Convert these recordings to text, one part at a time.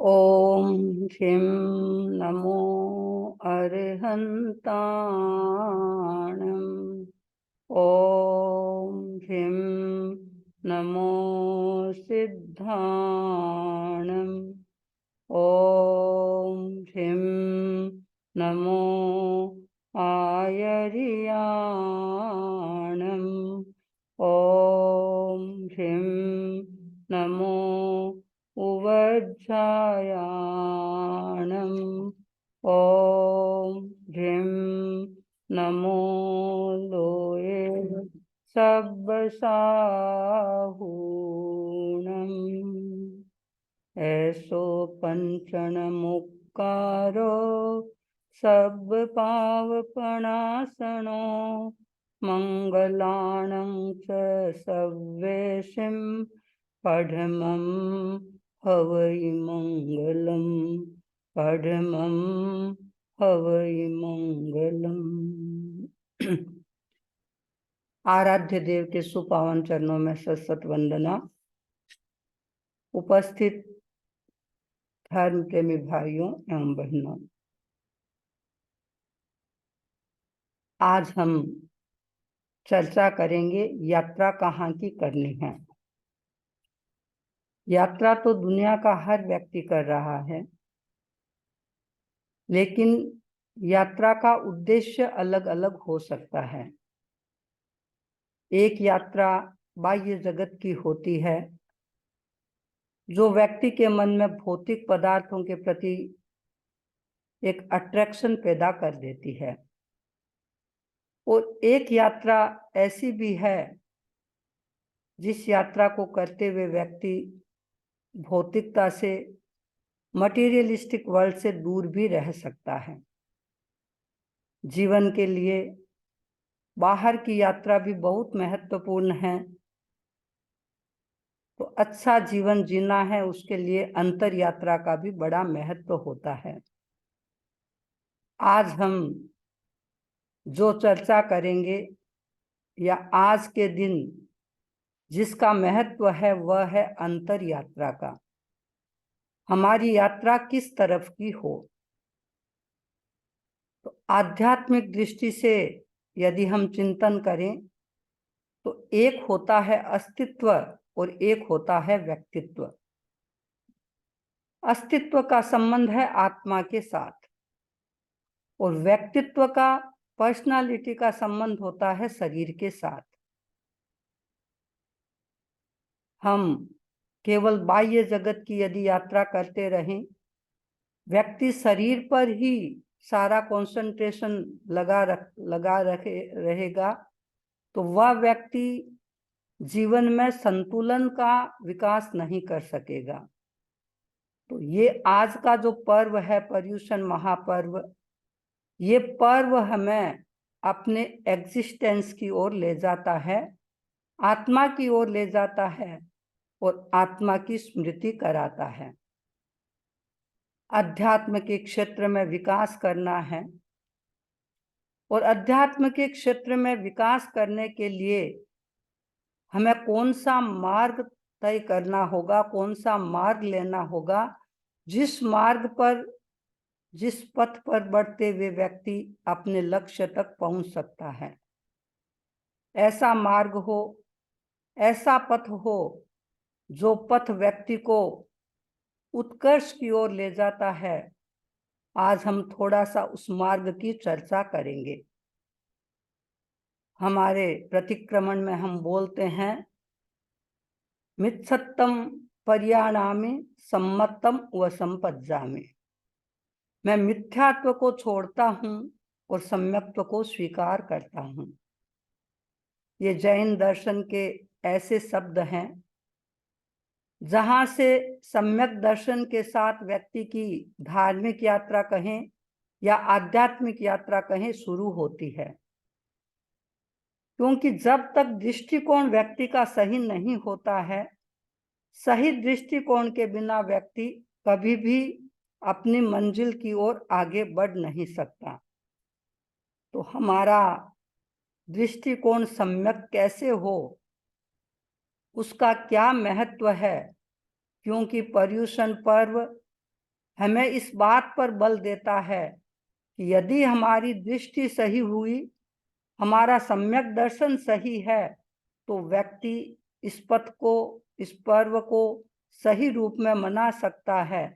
ओम ह्रीं नमो अरिहन्ताणम्। ओम ह्रीं नमो सिद्धाणम्। ओम ह्रीं नमो आयर्याणम्। ओम ह्रीं नमो उवज्झायाणम्। ओम ह्रीं नमो लोये सब्बसाहूणम्। ऐसो पंचन मुक्कारो सब पावपणासनो मंगलाणं च सव्वेशिं पढमं हवै मंगलम्। पढमं हवै मंगलम्। आराध्य देव के सुपावन चरणों में सत वंदना। उपस्थित धर्म प्रेमी भाइयों एवं बहनों, आज हम चर्चा करेंगे यात्रा कहाँ की करनी है। यात्रा तो दुनिया का हर व्यक्ति कर रहा है, लेकिन यात्रा का उद्देश्य अलग अलग हो सकता है। एक यात्रा बाह्य जगत की होती है, जो व्यक्ति के मन में भौतिक पदार्थों के प्रति एक अट्रैक्शन पैदा कर देती है। और एक यात्रा ऐसी भी है जिस यात्रा को करते हुए व्यक्ति भौतिकता से, मटेरियलिस्टिक वर्ल्ड से दूर भी रह सकता है। जीवन के लिए बाहर की यात्रा भी बहुत महत्वपूर्ण है। तो अच्छा जीवन जीना है, उसके लिए अंतर यात्रा का भी बड़ा महत्व होता है। आज हम जो चर्चा करेंगे या आज के दिन जिसका महत्व है, वह है अंतर यात्रा का। हमारी यात्रा किस तरफ की हो। तो आध्यात्मिक दृष्टि से यदि हम चिंतन करें तो एक होता है अस्तित्व और एक होता है व्यक्तित्व। अस्तित्व का संबंध है आत्मा के साथ और व्यक्तित्व का, पर्सनालिटी का संबंध होता है शरीर के साथ। हम केवल बाह्य जगत की यदि यात्रा करते रहें, व्यक्ति शरीर पर ही सारा कंसंट्रेशन लगा रहेगा, तो वह व्यक्ति जीवन में संतुलन का विकास नहीं कर सकेगा। तो ये आज का जो पर्व है, पर्युषण महापर्व, ये पर्व हमें अपने एग्जिस्टेंस की ओर ले जाता है, आत्मा की ओर ले जाता है और आत्मा की स्मृति कराता है। अध्यात्म के क्षेत्र में विकास करना है और अध्यात्म के क्षेत्र में विकास करने के लिए हमें कौन सा मार्ग तय करना होगा, कौन सा मार्ग लेना होगा, जिस मार्ग पर, जिस पथ पर बढ़ते हुए व्यक्ति अपने लक्ष्य तक पहुंच सकता है। ऐसा मार्ग हो, ऐसा पथ हो जो पथ व्यक्ति को उत्कर्ष की ओर ले जाता है। आज हम थोड़ा सा उस मार्ग की चर्चा करेंगे। हमारे प्रतिक्रमण में हम बोलते हैं, मिच्छत्तम पर्याणामि सम्मतम व संपज्जामि। मैं मिथ्यात्व को छोड़ता हूँ और सम्यक्त्व को स्वीकार करता हूँ। ये जैन दर्शन के ऐसे शब्द हैं जहाँ से सम्यक दर्शन के साथ व्यक्ति की धार्मिक यात्रा कहें या आध्यात्मिक यात्रा कहें शुरू होती है। क्योंकि जब तक दृष्टिकोण व्यक्ति का सही नहीं होता है, सही दृष्टिकोण के बिना व्यक्ति कभी भी अपनी मंजिल की ओर आगे बढ़ नहीं सकता। तो हमारा दृष्टिकोण सम्यक कैसे हो, उसका क्या महत्व है। क्योंकि पर्युषण पर्व हमें इस बात पर बल देता है कि यदि हमारी दृष्टि सही हुई, हमारा सम्यक दर्शन सही है, तो व्यक्ति इस पथ को, इस पर्व को सही रूप में मना सकता है।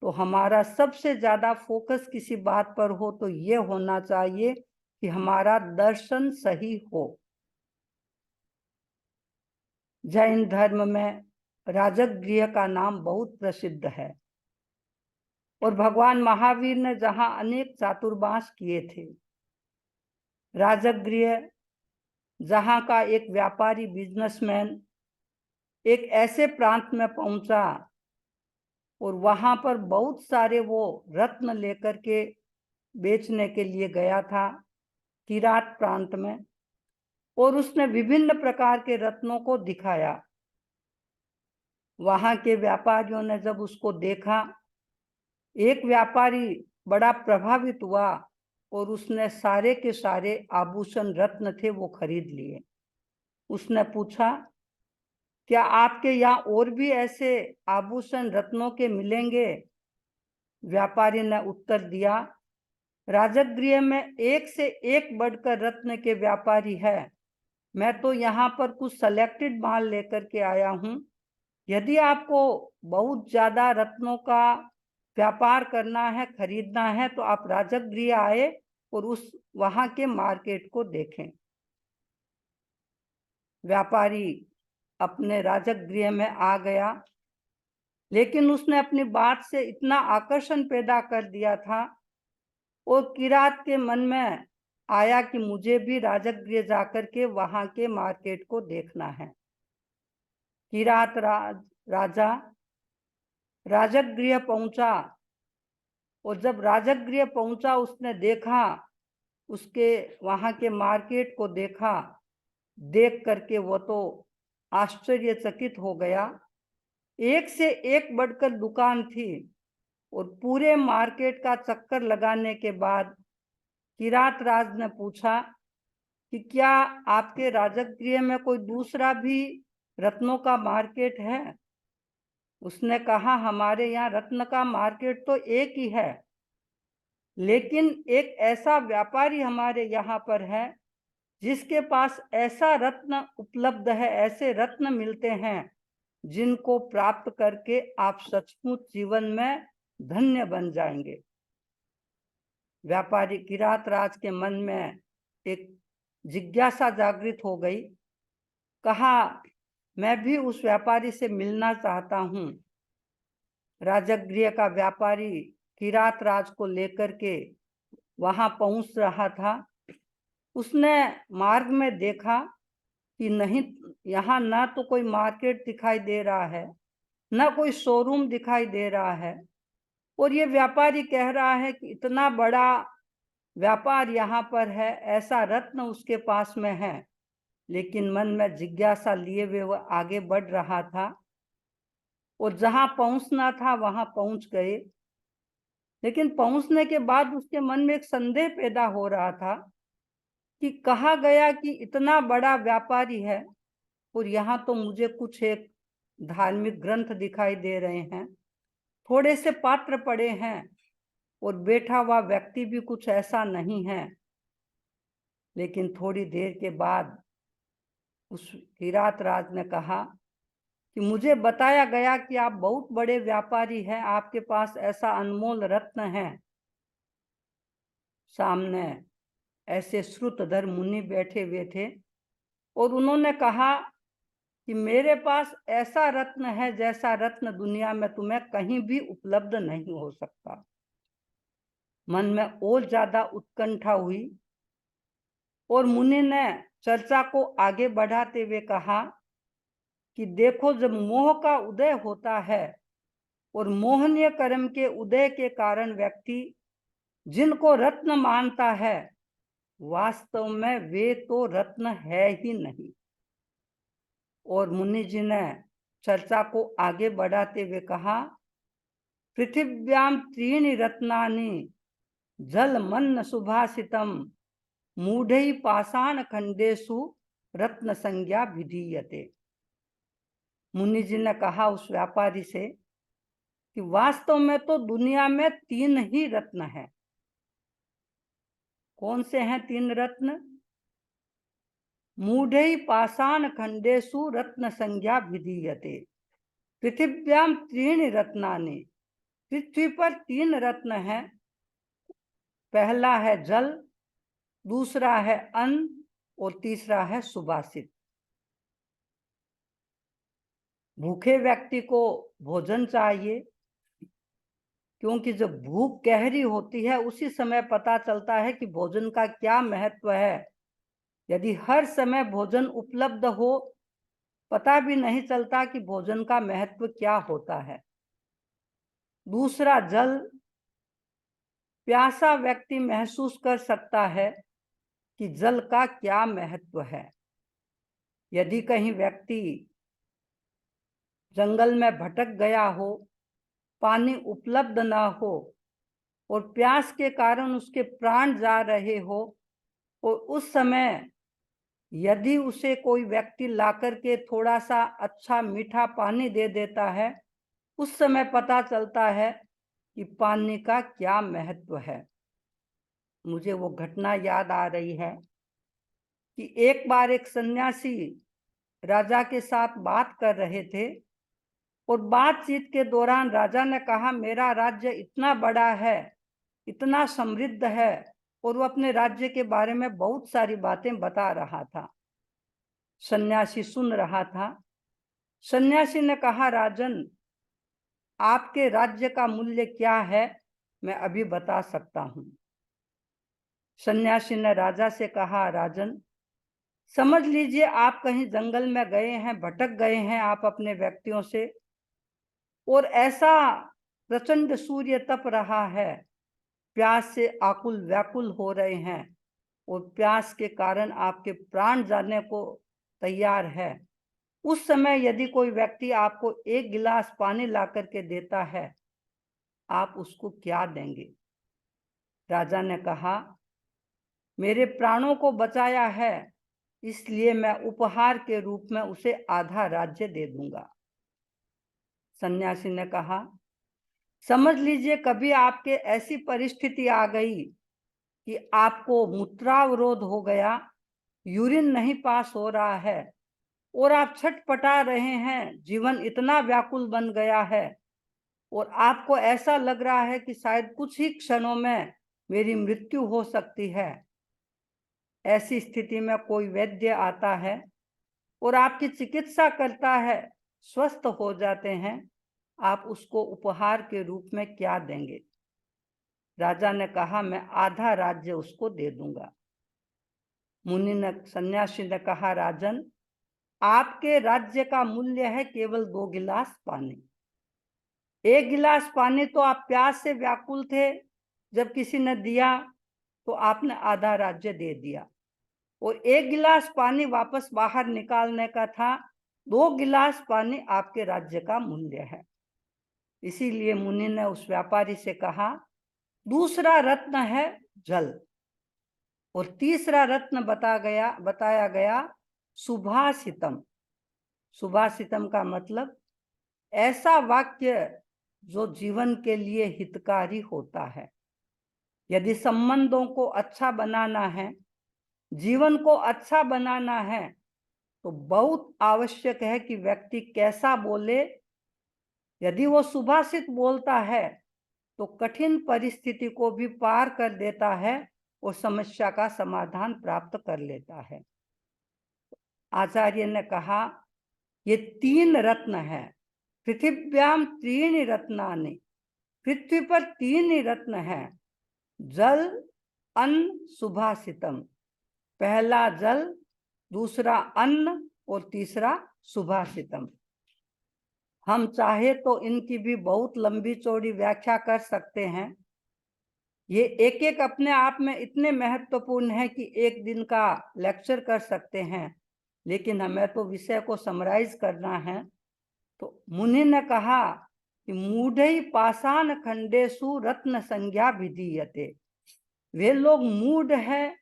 तो हमारा सबसे ज्यादा फोकस किसी बात पर हो तो ये होना चाहिए कि हमारा दर्शन सही हो। जैन धर्म में राजगृह का नाम बहुत प्रसिद्ध है और भगवान महावीर ने जहां अनेक चातुर्मास किए थे, राजगृह जहां का एक व्यापारी बिजनेसमैन एक ऐसे प्रांत में पहुंचा और वहां पर बहुत सारे वो रत्न लेकर के बेचने के लिए गया था किरात प्रांत में, और उसने विभिन्न प्रकार के रत्नों को दिखाया। वहां के व्यापारियों ने जब उसको देखा, एक व्यापारी बड़ा प्रभावित हुआ और उसने सारे के सारे आभूषण रत्न थे वो खरीद लिए। उसने पूछा, क्या आपके यहाँ और भी ऐसे आभूषण रत्नों के मिलेंगे? व्यापारी ने उत्तर दिया, राजगृह में एक से एक बढ़कर रत्न के व्यापारी है। मैं तो यहाँ पर कुछ सेलेक्टेड माल लेकर के आया हूँ। यदि आपको बहुत ज्यादा रत्नों का व्यापार करना है, खरीदना है, तो आप राजगृह आए और उस वहां के मार्केट को देखें। व्यापारी अपने राजगृह में आ गया, लेकिन उसने अपनी बात से इतना आकर्षण पैदा कर दिया था और किरात के मन में आया कि मुझे भी राजगृह जाकर के वहां के मार्केट को देखना है। किरात राजा राजगृह पहुंचा और जब राजगृह पहुंचा उसने देखा, उसके वहां के मार्केट को देखा। देख करके वो तो आश्चर्यचकित हो गया। एक से एक बढ़कर दुकान थी और पूरे मार्केट का चक्कर लगाने के बाद किरात राज ने पूछा कि क्या आपके राजगृह में कोई दूसरा भी रत्नों का मार्केट है? उसने कहा, हमारे यहाँ रत्न का मार्केट तो एक ही है, लेकिन एक ऐसा व्यापारी हमारे यहाँ पर है जिसके पास ऐसा रत्न उपलब्ध है, ऐसे रत्न मिलते हैं जिनको प्राप्त करके आप सचमुच जीवन में धन्य बन जाएंगे। व्यापारी किरात राज के मन में एक जिज्ञासा जागृत हो गई। कहा, मैं भी उस व्यापारी से मिलना चाहता हूँ। राजगृह का व्यापारी किरात राज को लेकर के वहां पहुंच रहा था। उसने मार्ग में देखा कि नहीं, यहाँ ना तो कोई मार्केट दिखाई दे रहा है, ना कोई शोरूम दिखाई दे रहा है, और ये व्यापारी कह रहा है कि इतना बड़ा व्यापार यहाँ पर है, ऐसा रत्न उसके पास में है। लेकिन मन में जिज्ञासा लिए हुए वह आगे बढ़ रहा था और जहां पहुंचना था वहां पहुंच गए। लेकिन पहुंचने के बाद उसके मन में एक संदेह पैदा हो रहा था कि कहा गया कि इतना बड़ा व्यापारी है और यहाँ तो मुझे कुछ एक धार्मिक ग्रंथ दिखाई दे रहे हैं, थोड़े से पात्र पड़े हैं और बैठा हुआ व्यक्ति भी कुछ ऐसा नहीं है। लेकिन थोड़ी देर के बाद उस किरात राज ने कहा कि मुझे बताया गया कि आप बहुत बड़े व्यापारी हैं, आपके पास ऐसा अनमोल रत्न है। सामने ऐसे श्रुतधर मुनि बैठे हुए थे और उन्होंने कहा कि मेरे पास ऐसा रत्न है जैसा रत्न दुनिया में तुम्हें कहीं भी उपलब्ध नहीं हो सकता। मन में और ज्यादा उत्कंठा हुई और मुनि ने चर्चा को आगे बढ़ाते हुए कहा कि देखो, जब मोह का उदय होता है और मोहनीय कर्म के उदय के कारण व्यक्ति जिनको रत्न मानता है, वास्तव में वे तो रत्न है ही नहीं। और मुनि जी ने चर्चा को आगे बढ़ाते हुए कहा, पृथिव्याम त्रीणि रत्नानि जल मन्न सुभाषितम मूढ़ै पाषाण खंडेषु रत्न संज्ञा विधीयते। मुनि जी ने कहा उस व्यापारी से कि वास्तव में तो दुनिया में 3 ही रत्न हैं। कौन से हैं 3 रत्न? मूढ़ै पाषाण खंडेषु रत्न संज्ञा विधीयते। पृथिव्याम 3 रत्नानि। पृथ्वी पर 3 रत्न हैं। पहला है जल, दूसरा है अन्न और तीसरा है सुभाषित। भूखे व्यक्ति को भोजन चाहिए, क्योंकि जब भूख गहरी होती है उसी समय पता चलता है कि भोजन का क्या महत्व है। यदि हर समय भोजन उपलब्ध हो, पता भी नहीं चलता कि भोजन का महत्व क्या होता है। दूसरा जल, प्यासा व्यक्ति महसूस कर सकता है कि जल का क्या महत्व है। यदि कहीं व्यक्ति जंगल में भटक गया हो, पानी उपलब्ध ना हो और प्यास के कारण उसके प्राण जा रहे हो, और उस समय यदि उसे कोई व्यक्ति लाकर के थोड़ा सा अच्छा मीठा पानी दे देता है, उस समय पता चलता है कि पानी का क्या महत्व है। मुझे वो घटना याद आ रही है कि एक बार एक सन्यासी राजा के साथ बात कर रहे थे, और बातचीत के दौरान राजा ने कहा, मेरा राज्य इतना बड़ा है, इतना समृद्ध है, और वो अपने राज्य के बारे में बहुत सारी बातें बता रहा था। सन्यासी सुन रहा था। सन्यासी ने कहा, राजन, आपके राज्य का मूल्य क्या है, मैं अभी बता सकता हूं। सन्यासी ने राजा से कहा, राजन, समझ लीजिए आप कहीं जंगल में गए हैं, भटक गए हैं आप अपने व्यक्तियों से, और ऐसा प्रचंड सूर्य तप रहा है, प्यास से आकुल व्याकुल हो रहे हैं, और प्यास के कारण आपके प्राण जाने को तैयार है। उस समय यदि कोई व्यक्ति आपको 1 गिलास पानी ला करके देता है, आप उसको क्या देंगे? राजा ने कहा, मेरे प्राणों को बचाया है, इसलिए मैं उपहार के रूप में उसे आधा राज्य दे दूंगा। सन्यासी ने कहा, समझ लीजिए कभी आपके ऐसी परिस्थिति आ गई कि आपको मूत्रावरोध हो गया, यूरिन नहीं पास हो रहा है, और आप छटपटा रहे हैं, जीवन इतना व्याकुल बन गया है, और आपको ऐसा लग रहा है कि शायद कुछ ही क्षणों में मेरी मृत्यु हो सकती है। ऐसी स्थिति में कोई वैद्य आता है और आपकी चिकित्सा करता है, स्वस्थ हो जाते हैं, आप उसको उपहार के रूप में क्या देंगे? राजा ने कहा, मैं आधा राज्य उसको दे दूंगा। मुनि ने, सन्यासी ने कहा, राजन, आपके राज्य का मूल्य है केवल 2 गिलास पानी। 1 गिलास पानी तो आप प्यास से व्याकुल थे, जब किसी ने दिया तो आपने आधा राज्य दे दिया, और 1 गिलास पानी वापस बाहर निकालने का था। 2 गिलास पानी आपके राज्य का मूल्य है। इसीलिए मुनि ने उस व्यापारी से कहा, दूसरा रत्न है जल, और तीसरा रत्न बताया गया सुभाषितम। सुभाषितम का मतलब ऐसा वाक्य जो जीवन के लिए हितकारी होता है। यदि संबंधों को अच्छा बनाना है, जीवन को अच्छा बनाना है, तो बहुत आवश्यक है कि व्यक्ति कैसा बोले। यदि वो सुभाषित बोलता है तो कठिन परिस्थिति को भी पार कर देता है और समस्या का समाधान प्राप्त कर लेता है। आचार्य ने कहा, ये 3 रत्न है। पृथिव्याम 3 रत्नानि। पृथ्वी पर 3 ही रत्न है, जल, अन्न, सुभाषितम। पहला जल, दूसरा अन्न और तीसरा सुभाषितम। हम चाहे तो इनकी भी बहुत लंबी चौड़ी व्याख्या कर सकते हैं। ये एक एक अपने आप में इतने महत्वपूर्ण है कि एक दिन का लेक्चर कर सकते हैं, लेकिन हमें तो विषय को समराइज करना है। तो मुनि ने कहा कि मूढ़ै पाषाण खंडेषु रत्न संज्ञा विधीयते। वे लोग मूढ़ है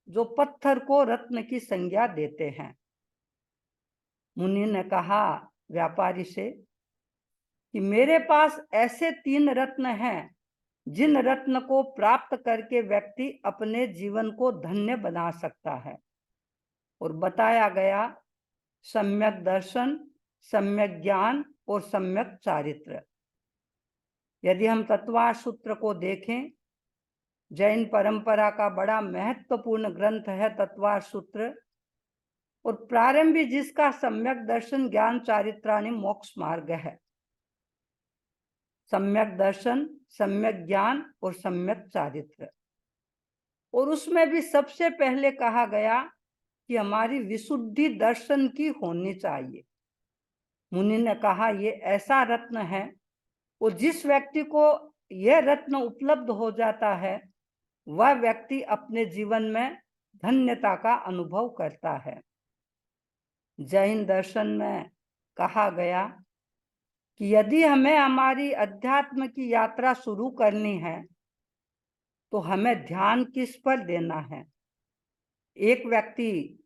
जो पत्थर को रत्न की संज्ञा देते हैं। मुनि ने कहा व्यापारी से कि मेरे पास ऐसे 3 रत्न हैं जिन रत्न को प्राप्त करके व्यक्ति अपने जीवन को धन्य बना सकता है। और बताया गया सम्यक दर्शन, सम्यक ज्ञान और सम्यक चारित्र। यदि हम तत्वार्थ सूत्र को देखें, जैन परंपरा का बड़ा महत्वपूर्ण ग्रंथ है तत्वार्थ सूत्र, और प्रारंभी जिसका सम्यक दर्शन ज्ञान चारित्राणि मोक्ष मार्ग है। सम्यक दर्शन, सम्यक ज्ञान और सम्यक चारित्र। और उसमें भी सबसे पहले कहा गया कि हमारी विशुद्धि दर्शन की होनी चाहिए। मुनि ने कहा ये ऐसा रत्न है, और जिस व्यक्ति को यह रत्न उपलब्ध हो जाता है वह व्यक्ति अपने जीवन में धन्यता का अनुभव करता है। जैन दर्शन में कहा गया कि यदि हमें हमारी अध्यात्म की यात्रा शुरू करनी है तो हमें ध्यान किस पर देना है। एक व्यक्ति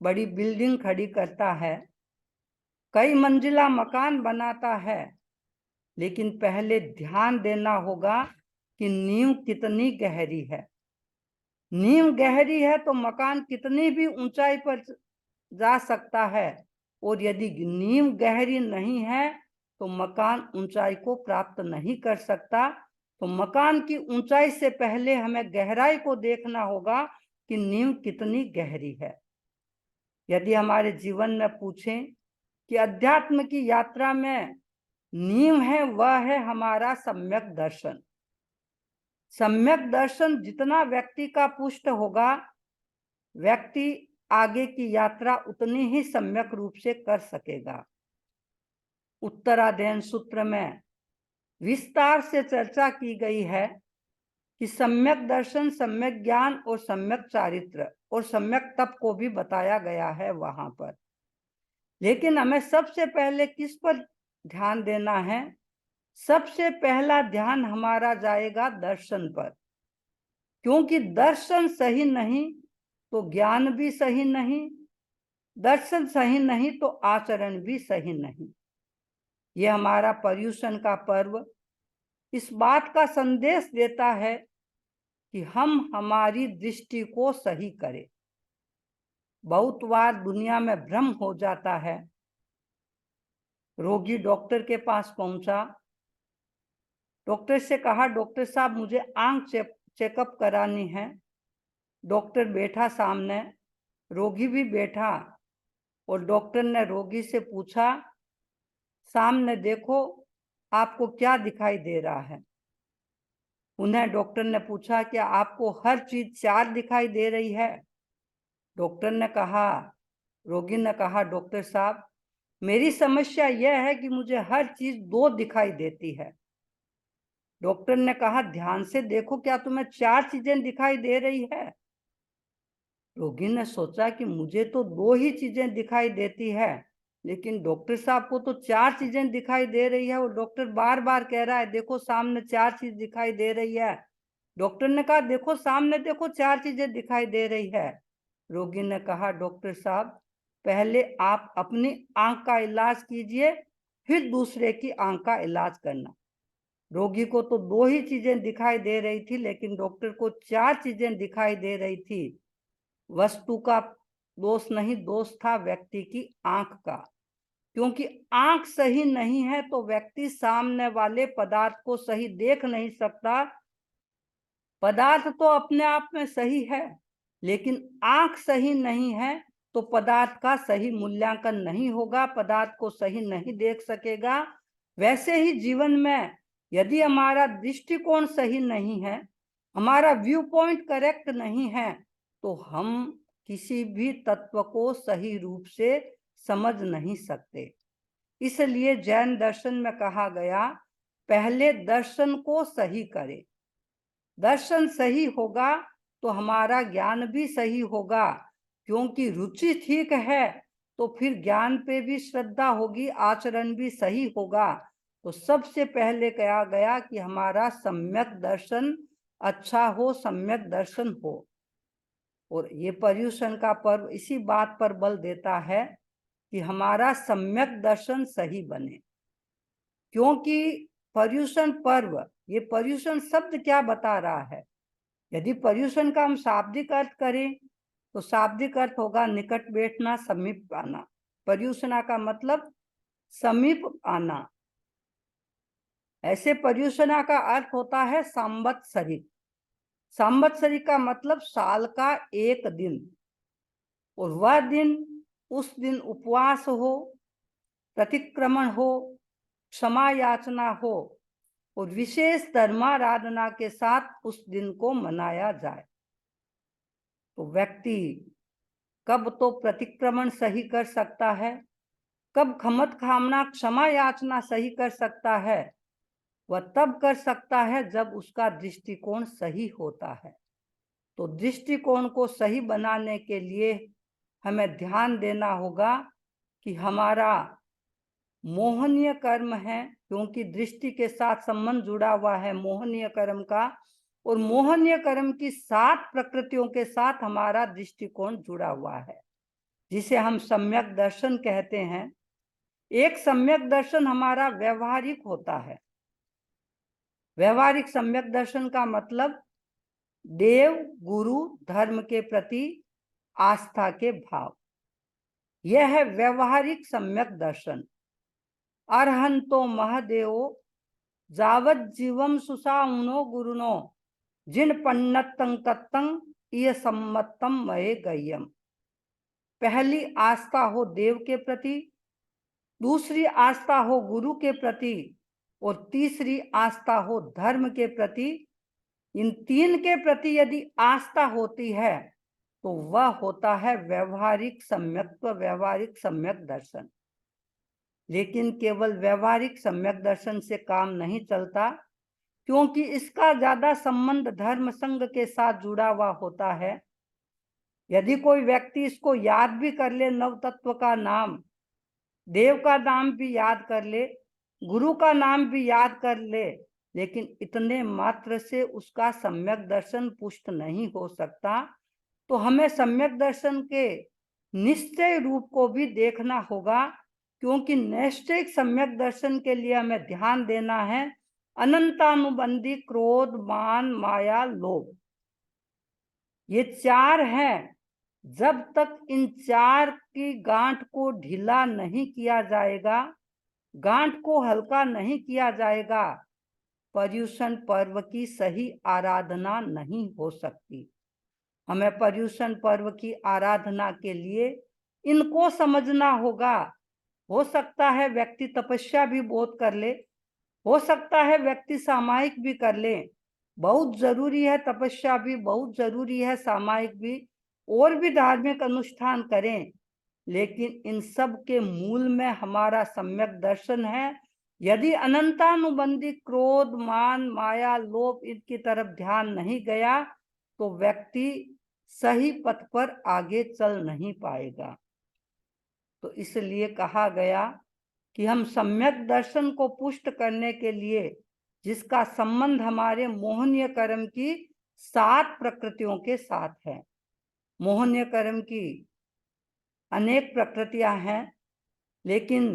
बड़ी बिल्डिंग खड़ी करता है, कई मंजिला मकान बनाता है, लेकिन पहले ध्यान देना होगा कि नींव कितनी गहरी है। नींव गहरी है तो मकान कितनी भी ऊंचाई पर जा सकता है, और यदि नींव गहरी नहीं है तो मकान ऊंचाई को प्राप्त नहीं कर सकता। तो मकान की ऊंचाई से पहले हमें गहराई को देखना होगा कि नींव कितनी गहरी है। यदि हमारे जीवन में पूछें कि अध्यात्म की यात्रा में नींव है, वह है हमारा सम्यक दर्शन। सम्यक दर्शन जितना व्यक्ति का पुष्ट होगा, व्यक्ति आगे की यात्रा उतनी ही सम्यक रूप से कर सकेगा। उत्तराध्ययन सूत्र में विस्तार से चर्चा की गई है कि सम्यक दर्शन, सम्यक ज्ञान और सम्यक चारित्र और सम्यक तप को भी बताया गया है वहां पर। लेकिन हमें सबसे पहले किस पर ध्यान देना है? सबसे पहला ध्यान हमारा जाएगा दर्शन पर, क्योंकि दर्शन सही नहीं तो ज्ञान भी सही नहीं, दर्शन सही नहीं तो आचरण भी सही नहीं। यह हमारा पर्युषण का पर्व इस बात का संदेश देता है कि हम हमारी दृष्टि को सही करें। बहुत बार दुनिया में भ्रम हो जाता है। रोगी डॉक्टर के पास पहुंचा, डॉक्टर से कहा डॉक्टर साहब मुझे आंख चेकअप करानी है। डॉक्टर बैठा सामने, रोगी भी बैठा, और डॉक्टर ने रोगी से पूछा सामने देखो आपको क्या दिखाई दे रहा है। उन्हें डॉक्टर ने पूछा क्या आपको हर चीज 4 दिखाई दे रही है? डॉक्टर ने कहा, रोगी ने कहा डॉक्टर साहब मेरी समस्या यह है कि मुझे हर चीज 2 दिखाई देती है। डॉक्टर ने कहा ध्यान से देखो क्या तुम्हें 4 चीजें दिखाई दे रही है? रोगी ने सोचा कि मुझे तो 2 ही चीजें दिखाई देती है, लेकिन डॉक्टर साहब को तो 4 चीजें दिखाई दे रही है। और डॉक्टर बार बार कह रहा है देखो सामने 4 चीज दिखाई दे रही है। डॉक्टर ने कहा देखो सामने देखो 4 चीजें दिखाई दे रही है। रोगी ने कहा डॉक्टर साहब पहले आप अपनी आंख का इलाज कीजिए, फिर दूसरे की आंख का इलाज करना। रोगी को तो 2 ही चीजें दिखाई दे रही थी, लेकिन डॉक्टर को 4 चीजें दिखाई दे रही थी। वस्तु का दोष नहीं, दोष था व्यक्ति की आंख का, क्योंकि आंख सही नहीं है तो व्यक्ति सामने वाले पदार्थ को सही देख नहीं सकता। पदार्थ तो अपने आप में सही है, लेकिन आंख सही नहीं है तो पदार्थ का सही मूल्यांकन नहीं होगा, पदार्थ को सही नहीं देख सकेगा। वैसे ही जीवन में यदि हमारा दृष्टिकोण सही नहीं है, हमारा व्यू पॉइंट करेक्ट नहीं है, तो हम किसी भी तत्व को सही रूप से समझ नहीं सकते। इसलिए जैन दर्शन में कहा गया पहले दर्शन को सही करें। दर्शन सही होगा तो हमारा ज्ञान भी सही होगा, क्योंकि रुचि ठीक है तो फिर ज्ञान पे भी श्रद्धा होगी, आचरण भी सही होगा। तो सबसे पहले कहा गया कि हमारा सम्यक दर्शन अच्छा हो, सम्यक दर्शन हो। और ये पर्युषण का पर्व इसी बात पर बल देता है कि हमारा सम्यक दर्शन सही बने, क्योंकि पर्युषण पर्व, ये पर्युषण शब्द क्या बता रहा है? यदि पर्युषण का हम शाब्दिक अर्थ करें तो शाब्दिक अर्थ होगा निकट बैठना, समीप आना। पर्युषणा का मतलब समीप आना। ऐसे पर्युषणा का अर्थ होता है संवत्सरिक। संवत्सरिक का मतलब साल का एक दिन, और वह दिन, उस दिन उपवास हो, प्रतिक्रमण हो, क्षमा याचना हो और विशेष धर्माराधना के साथ उस दिन को मनाया जाए। तो व्यक्ति कब तो प्रतिक्रमण सही कर सकता है, कब खमत खामना क्षमा याचना सही कर सकता है, वह तब कर सकता है जब उसका दृष्टिकोण सही होता है। तो दृष्टिकोण को सही बनाने के लिए हमें ध्यान देना होगा कि हमारा मोहनीय कर्म है, क्योंकि दृष्टि के साथ संबंध जुड़ा हुआ है मोहनीय कर्म का, और मोहनीय कर्म की 7 प्रकृतियों के साथ हमारा दृष्टिकोण जुड़ा हुआ है, जिसे हम सम्यक दर्शन कहते हैं। एक सम्यक दर्शन हमारा व्यवहारिक होता है। व्यवहारिक सम्यक दर्शन का मतलब देव, गुरु, धर्म के प्रति आस्था के भाव, यह है व्यवहारिक सम्यक दर्शन। अरहंतो महदेवो जावत जीवम सुसाउनो गुरुनो जिन पन्नतं तत्तं ये सम्मतम मये गय्यम। पहली आस्था हो देव के प्रति, दूसरी आस्था हो गुरु के प्रति, और तीसरी आस्था हो धर्म के प्रति। इन 3 के प्रति यदि आस्था होती है तो वह होता है व्यवहारिक सम्यक्त्व, व्यवहारिक सम्यक दर्शन। लेकिन केवल व्यवहारिक सम्यक दर्शन से काम नहीं चलता, क्योंकि इसका ज्यादा संबंध धर्म संघ के साथ जुड़ा हुआ होता है। यदि कोई व्यक्ति इसको याद भी कर ले, नव तत्व का नाम, देव का नाम भी याद कर ले, गुरु का नाम भी याद कर ले, लेकिन इतने मात्र से उसका सम्यक दर्शन पुष्ट नहीं हो सकता। तो हमें सम्यक दर्शन के निश्चय रूप को भी देखना होगा, क्योंकि नैष्ठिक सम्यक दर्शन के लिए हमें ध्यान देना है अनंतानुबंधी क्रोध, मान, माया, लोभ। ये 4 हैं। जब तक इन 4 की गांठ को ढीला नहीं किया जाएगा, गांठ को हल्का नहीं किया जाएगा, पर्युषण पर्व की सही आराधना नहीं हो सकती। हमें पर्युषण पर्व की आराधना के लिए इनको समझना होगा। हो सकता है व्यक्ति तपस्या भी बहुत कर ले, हो सकता है व्यक्ति सामायिक भी कर ले। बहुत जरूरी है तपस्या भी, बहुत जरूरी है सामायिक भी, और भी धार्मिक अनुष्ठान करें, लेकिन इन सब के मूल में हमारा सम्यक दर्शन है। यदि अनंतानुबंधी क्रोध, मान, माया, लोभ इनकी तरफ ध्यान नहीं गया तो व्यक्ति सही पथ पर आगे चल नहीं पाएगा। तो इसलिए कहा गया कि हम सम्यक दर्शन को पुष्ट करने के लिए, जिसका संबंध हमारे मोहनीय कर्म की 7 प्रकृतियों के साथ है। मोहनीय कर्म की अनेक प्रकृतियां हैं, लेकिन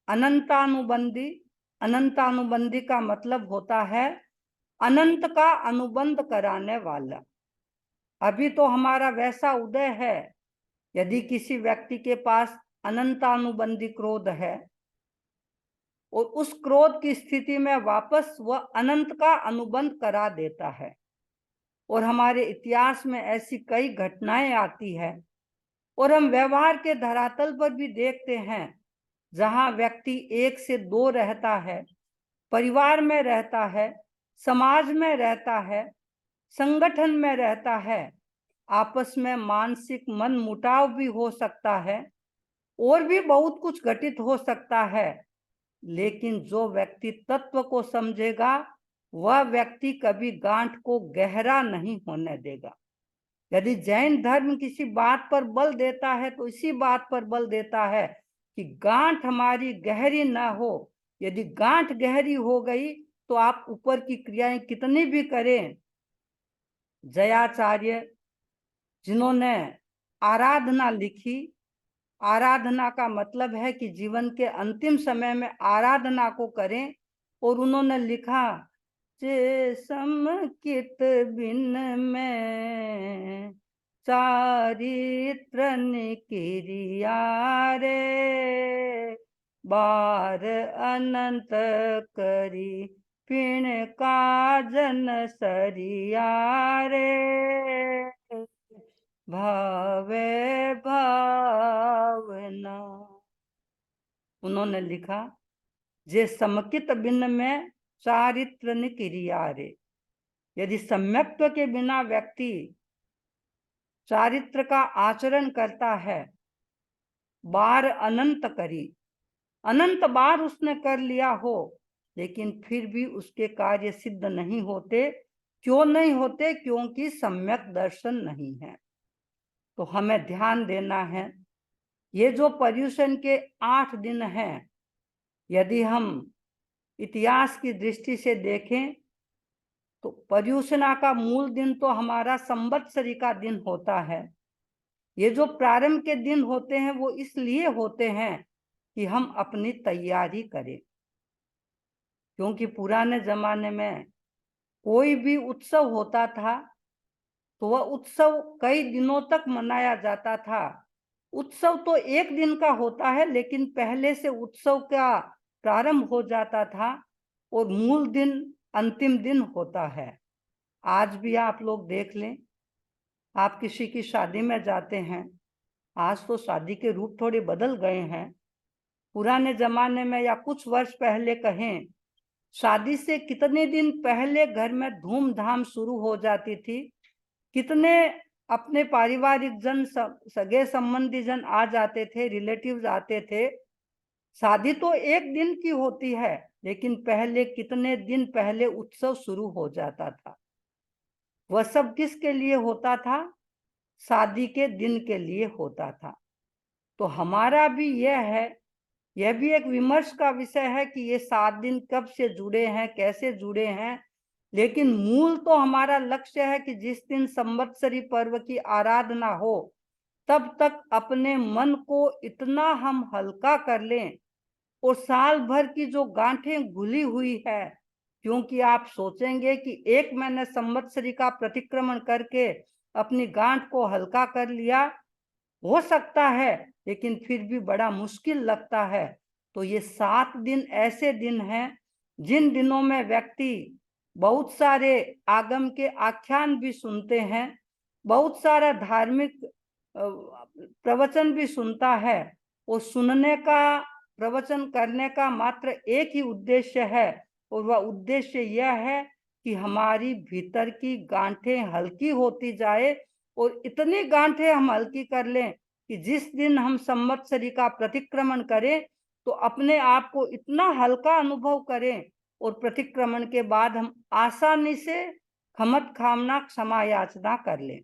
अनंतानुबंधी, अनंतानुबंधी का मतलब होता है अनंत का अनुबंध कराने वाला। अभी तो हमारा वैसा उदय है, यदि किसी व्यक्ति के पास अनंतानुबंधी क्रोध है और उस क्रोध की स्थिति में वापस वह अनंत का अनुबंध करा देता है। और हमारे इतिहास में ऐसी कई घटनाएं आती है, और हम व्यवहार के धरातल पर भी देखते हैं, जहां व्यक्ति 1 से 2 रहता है, परिवार में रहता है, समाज में रहता है, संगठन में रहता है, आपस में मानसिक मन मुटाव भी हो सकता है, और भी बहुत कुछ घटित हो सकता है। लेकिन जो व्यक्ति तत्व को समझेगा, वह व्यक्ति कभी गांठ को गहरा नहीं होने देगा। यदि जैन धर्म किसी बात पर बल देता है तो इसी बात पर बल देता है कि गांठ हमारी गहरी ना हो। यदि गांठ गहरी हो गई तो आप ऊपर की क्रियाएं कितनी भी करें। जयाचार्य जिन्होंने आराधना लिखी, आराधना का मतलब है कि जीवन के अंतिम समय में आराधना को करें, और उन्होंने लिखा, जे समकित बिन में चारित्र निकिरिया रे, बार अनंत करी पिण काजन सरिया रे, भावे भावना। उन्होंने लिखा, जे समकित बिन में चारित्र निकिरिया रे, यदि सम्यक्त्व के बिना व्यक्ति चारित्र का आचरण करता है, बार अनंत करी, अनंत बार उसने कर लिया हो, लेकिन फिर भी उसके कार्य सिद्ध नहीं होते। क्यों नहीं होते? क्योंकि सम्यक दर्शन नहीं है। तो हमें ध्यान देना है, ये जो पर्युषण के 8 दिन हैं, यदि हम इतिहास की दृष्टि से देखें तो पर्युषणा का मूल दिन तो हमारा संवत्सरी का दिन होता है। ये जो प्रारंभ के दिन होते हैं वो इसलिए होते हैं कि हम अपनी तैयारी करें, क्योंकि पुराने जमाने में कोई भी उत्सव होता था तो वह उत्सव कई दिनों तक मनाया जाता था। उत्सव तो एक दिन का होता है, लेकिन पहले से उत्सव का प्रारंभ हो जाता था और मूल दिन अंतिम दिन होता है। आज भी आप लोग देख लें, आप किसी की शादी में जाते हैं, आज तो शादी के रूप थोड़े बदल गए हैं। पुराने जमाने में या कुछ वर्ष पहले कहें, शादी से कितने दिन पहले घर में धूमधाम शुरू हो जाती थी, कितने अपने पारिवारिक जन, सगे संबंधी जन आ जाते थे, रिलेटिव्स आते थे। शादी तो एक दिन की होती है, लेकिन पहले कितने दिन पहले उत्सव शुरू हो जाता था। वह सब किसके लिए होता था? शादी के दिन के लिए होता था। तो हमारा भी यह है, यह भी एक विमर्श का विषय है कि ये 7 दिन कब से जुड़े हैं, कैसे जुड़े हैं। लेकिन मूल तो हमारा लक्ष्य है कि जिस दिन संवत्सरी पर्व की आराधना हो, तब तक अपने मन को इतना हम हल्का कर लें, और साल भर की जो गांठें घुली हुई है, क्योंकि आप सोचेंगे कि एक मैंने संवत्सरी का प्रतिक्रमण करके अपनी गांठ को हल्का कर लिया, हो सकता है, लेकिन फिर भी बड़ा मुश्किल लगता है। तो ये 7 दिन ऐसे दिन हैं जिन दिनों में व्यक्ति बहुत सारे आगम के आख्यान भी सुनते हैं, बहुत सारा धार्मिक प्रवचन भी सुनता है, और सुनने का, प्रवचन करने का मात्र एक ही उद्देश्य है, और वह उद्देश्य यह है कि हमारी भीतर की गांठें हल्की होती जाए, और इतनी गांठें हम हल्की कर लें कि जिस दिन हम संवत्सरी का प्रतिक्रमण करें तो अपने आप को इतना हल्का अनुभव करें, और प्रतिक्रमण के बाद हम आसानी से खमत खामना, क्षमा याचना कर लें।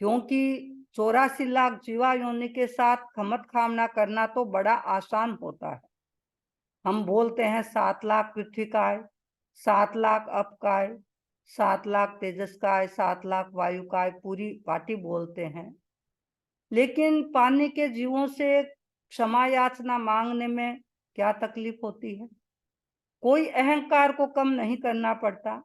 क्योंकि 84 लाख जीवा योनि के साथ खमत खामना करना तो बड़ा आसान होता है। हम बोलते हैं 7 लाख पृथ्वी काय, 7 लाख अप काय, 7 लाख तेजस काय, 7 लाख वायु काय, पूरी पार्टी बोलते हैं। लेकिन पानी के जीवों से क्षमा याचना मांगने में क्या तकलीफ होती है? कोई अहंकार को कम नहीं करना पड़ता।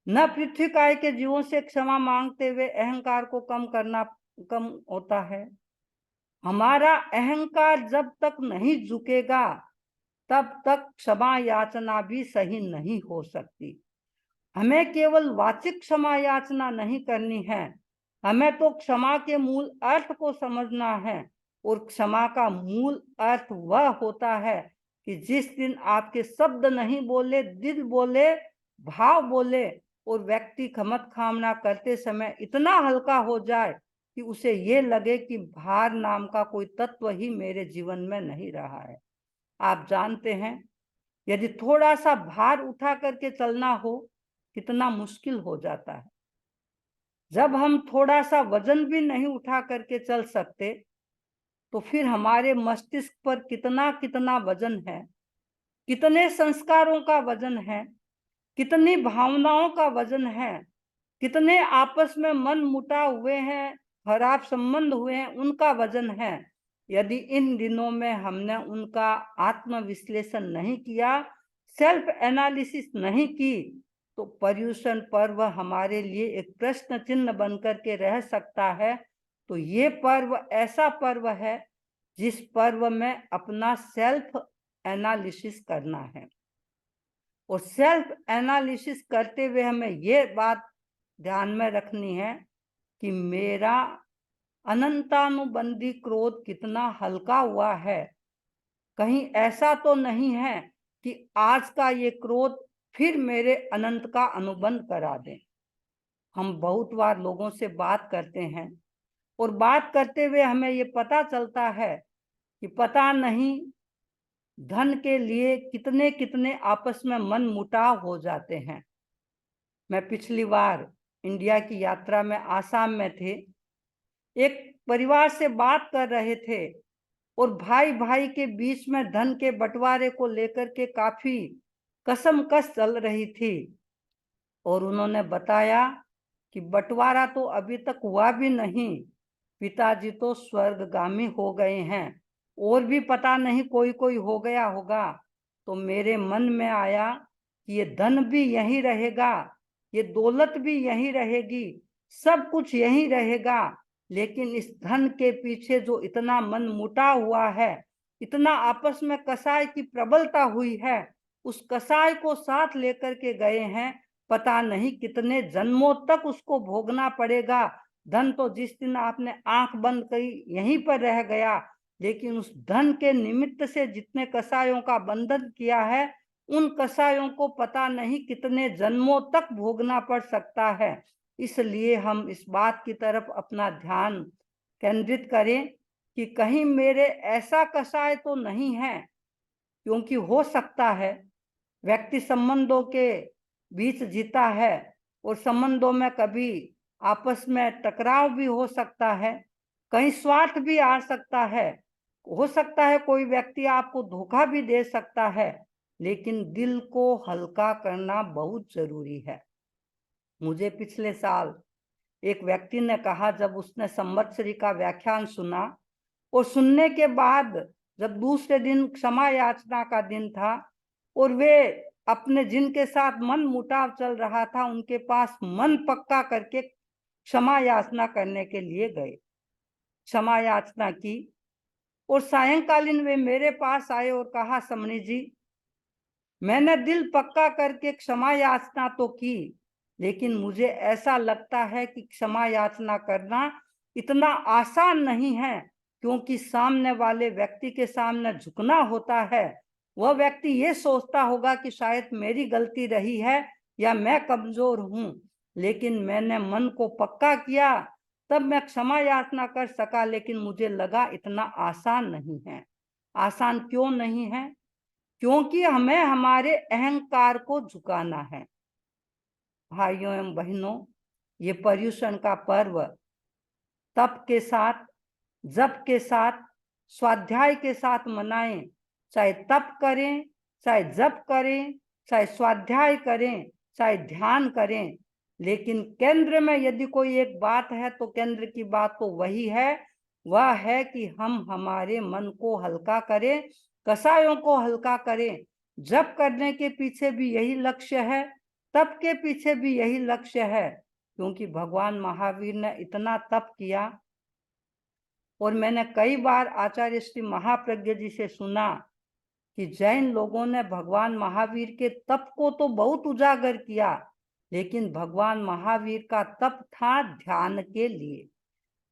न पृथ्वी काय के जीवों से क्षमा मांगते हुए अहंकार को कम होता है। हमारा अहंकार जब तक नहीं झुकेगा, तब तक क्षमा याचना भी सही नहीं हो सकती। हमें केवल वाचिक क्षमा याचना नहीं करनी है, हमें तो क्षमा के मूल अर्थ को समझना है। और क्षमा का मूल अर्थ वह होता है कि जिस दिन आपके शब्द नहीं बोले, दिल बोले, भाव बोले, और व्यक्ति खमत खामना करते समय इतना हल्का हो जाए कि उसे ये लगे कि भार नाम का कोई तत्व ही मेरे जीवन में नहीं रहा है। आप जानते हैं, यदि थोड़ा सा भार उठा करके चलना हो, कितना मुश्किल हो जाता है। जब हम थोड़ा सा वजन भी नहीं उठा करके चल सकते, तो फिर हमारे मस्तिष्क पर कितना कितना वजन है, कितने संस्कारों का वजन है, कितनी भावनाओं का वजन है, कितने आपस में मन मुटाव हुए हैं, खराब संबंध हुए हैं, उनका वजन है। यदि इन दिनों में हमने उनका आत्मविश्लेषण नहीं किया, सेल्फ एनालिसिस नहीं की तो पर्युषण पर्व हमारे लिए एक प्रश्न चिन्ह बनकर के रह सकता है। तो ये पर्व ऐसा पर्व है जिस पर्व में अपना सेल्फ एनालिसिस करना है, और सेल्फ एनालिसिस करते हुए हमें ये बात ध्यान में रखनी है कि मेरा अनंतानुबंधी क्रोध कितना हल्का हुआ है। कहीं ऐसा तो नहीं है कि आज का ये क्रोध फिर मेरे अनंत का अनुबंध करा दे। हम बहुत बार लोगों से बात करते हैं और बात करते हुए हमें ये पता चलता है कि पता नहीं धन के लिए कितने कितने आपस में मन मुटाव हो जाते हैं। मैं पिछली बार इंडिया की यात्रा में आसाम में थे, एक परिवार से बात कर रहे थे और भाई भाई के बीच में धन के बंटवारे को लेकर के काफी कसमकस चल रही थी। और उन्होंने बताया कि बंटवारा तो अभी तक हुआ भी नहीं, पिताजी तो स्वर्गगामी हो गए हैं, और भी पता नहीं कोई कोई हो गया होगा। तो मेरे मन में आया कि ये धन भी यहीं रहेगा, ये दौलत भी यहीं रहेगी, सब कुछ यहीं रहेगा, लेकिन इस धन के पीछे जो इतना मन मुटा हुआ है, इतना आपस में कसाई की प्रबलता हुई है, उस कसाई को साथ लेकर के गए हैं। पता नहीं कितने जन्मों तक उसको भोगना पड़ेगा। धन तो जिस दिन आपने आंख बंद करी यहीं पर रह गया, लेकिन उस धन के निमित्त से जितने कसायों का बंधन किया है, उन कसायों को पता नहीं कितने जन्मों तक भोगना पड़ सकता है। इसलिए हम इस बात की तरफ अपना ध्यान केंद्रित करें कि कहीं मेरे ऐसा कसाय तो नहीं है, क्योंकि हो सकता है व्यक्ति संबंधों के बीच जीता है और संबंधों में कभी आपस में टकराव भी हो सकता है, कहीं स्वार्थ भी आ सकता है, हो सकता है कोई व्यक्ति आपको धोखा भी दे सकता है, लेकिन दिल को हल्का करना बहुत जरूरी है। मुझे पिछले साल एक व्यक्ति ने कहा, जब उसने संवत्सरी का व्याख्यान सुना और सुनने के बाद जब दूसरे दिन क्षमा याचना का दिन था और वे अपने जिनके साथ मन मुटाव चल रहा था उनके पास मन पक्का करके क्षमा याचना करने के लिए गए, क्षमा याचना की, और सायंकालीन वे मेरे पास आए और कहा, समणी जी, मैंने दिल पक्का करके क्षमा याचना तो की, लेकिन मुझे ऐसा लगता है कि क्षमा याचना करना इतना आसान नहीं है, क्योंकि सामने वाले व्यक्ति के सामने झुकना होता है। वह व्यक्ति ये सोचता होगा कि शायद मेरी गलती रही है या मैं कमजोर हूं, लेकिन मैंने मन को पक्का किया तब मैं क्षमा याचना कर सका, लेकिन मुझे लगा इतना आसान नहीं है। आसान क्यों नहीं है? क्योंकि हमें हमारे अहंकार को झुकाना है। भाइयों एवं बहनों, ये पर्युषण का पर्व तप के साथ, जप के साथ, स्वाध्याय के साथ मनाएं। चाहे तप करें, चाहे जप करें, चाहे स्वाध्याय करें, चाहे ध्यान करें, लेकिन केंद्र में यदि कोई एक बात है तो केंद्र की बात तो वही है, वह है कि हम हमारे मन को हल्का करें, कसायों को हल्का करें। जप करने के पीछे भी यही लक्ष्य है, तप के पीछे भी यही लक्ष्य है, क्योंकि भगवान महावीर ने इतना तप किया। और मैंने कई बार आचार्य श्री महाप्रज्ञ जी से सुना कि जैन लोगों ने भगवान महावीर के तप को तो बहुत उजागर किया, लेकिन भगवान महावीर का तप था ध्यान के लिए,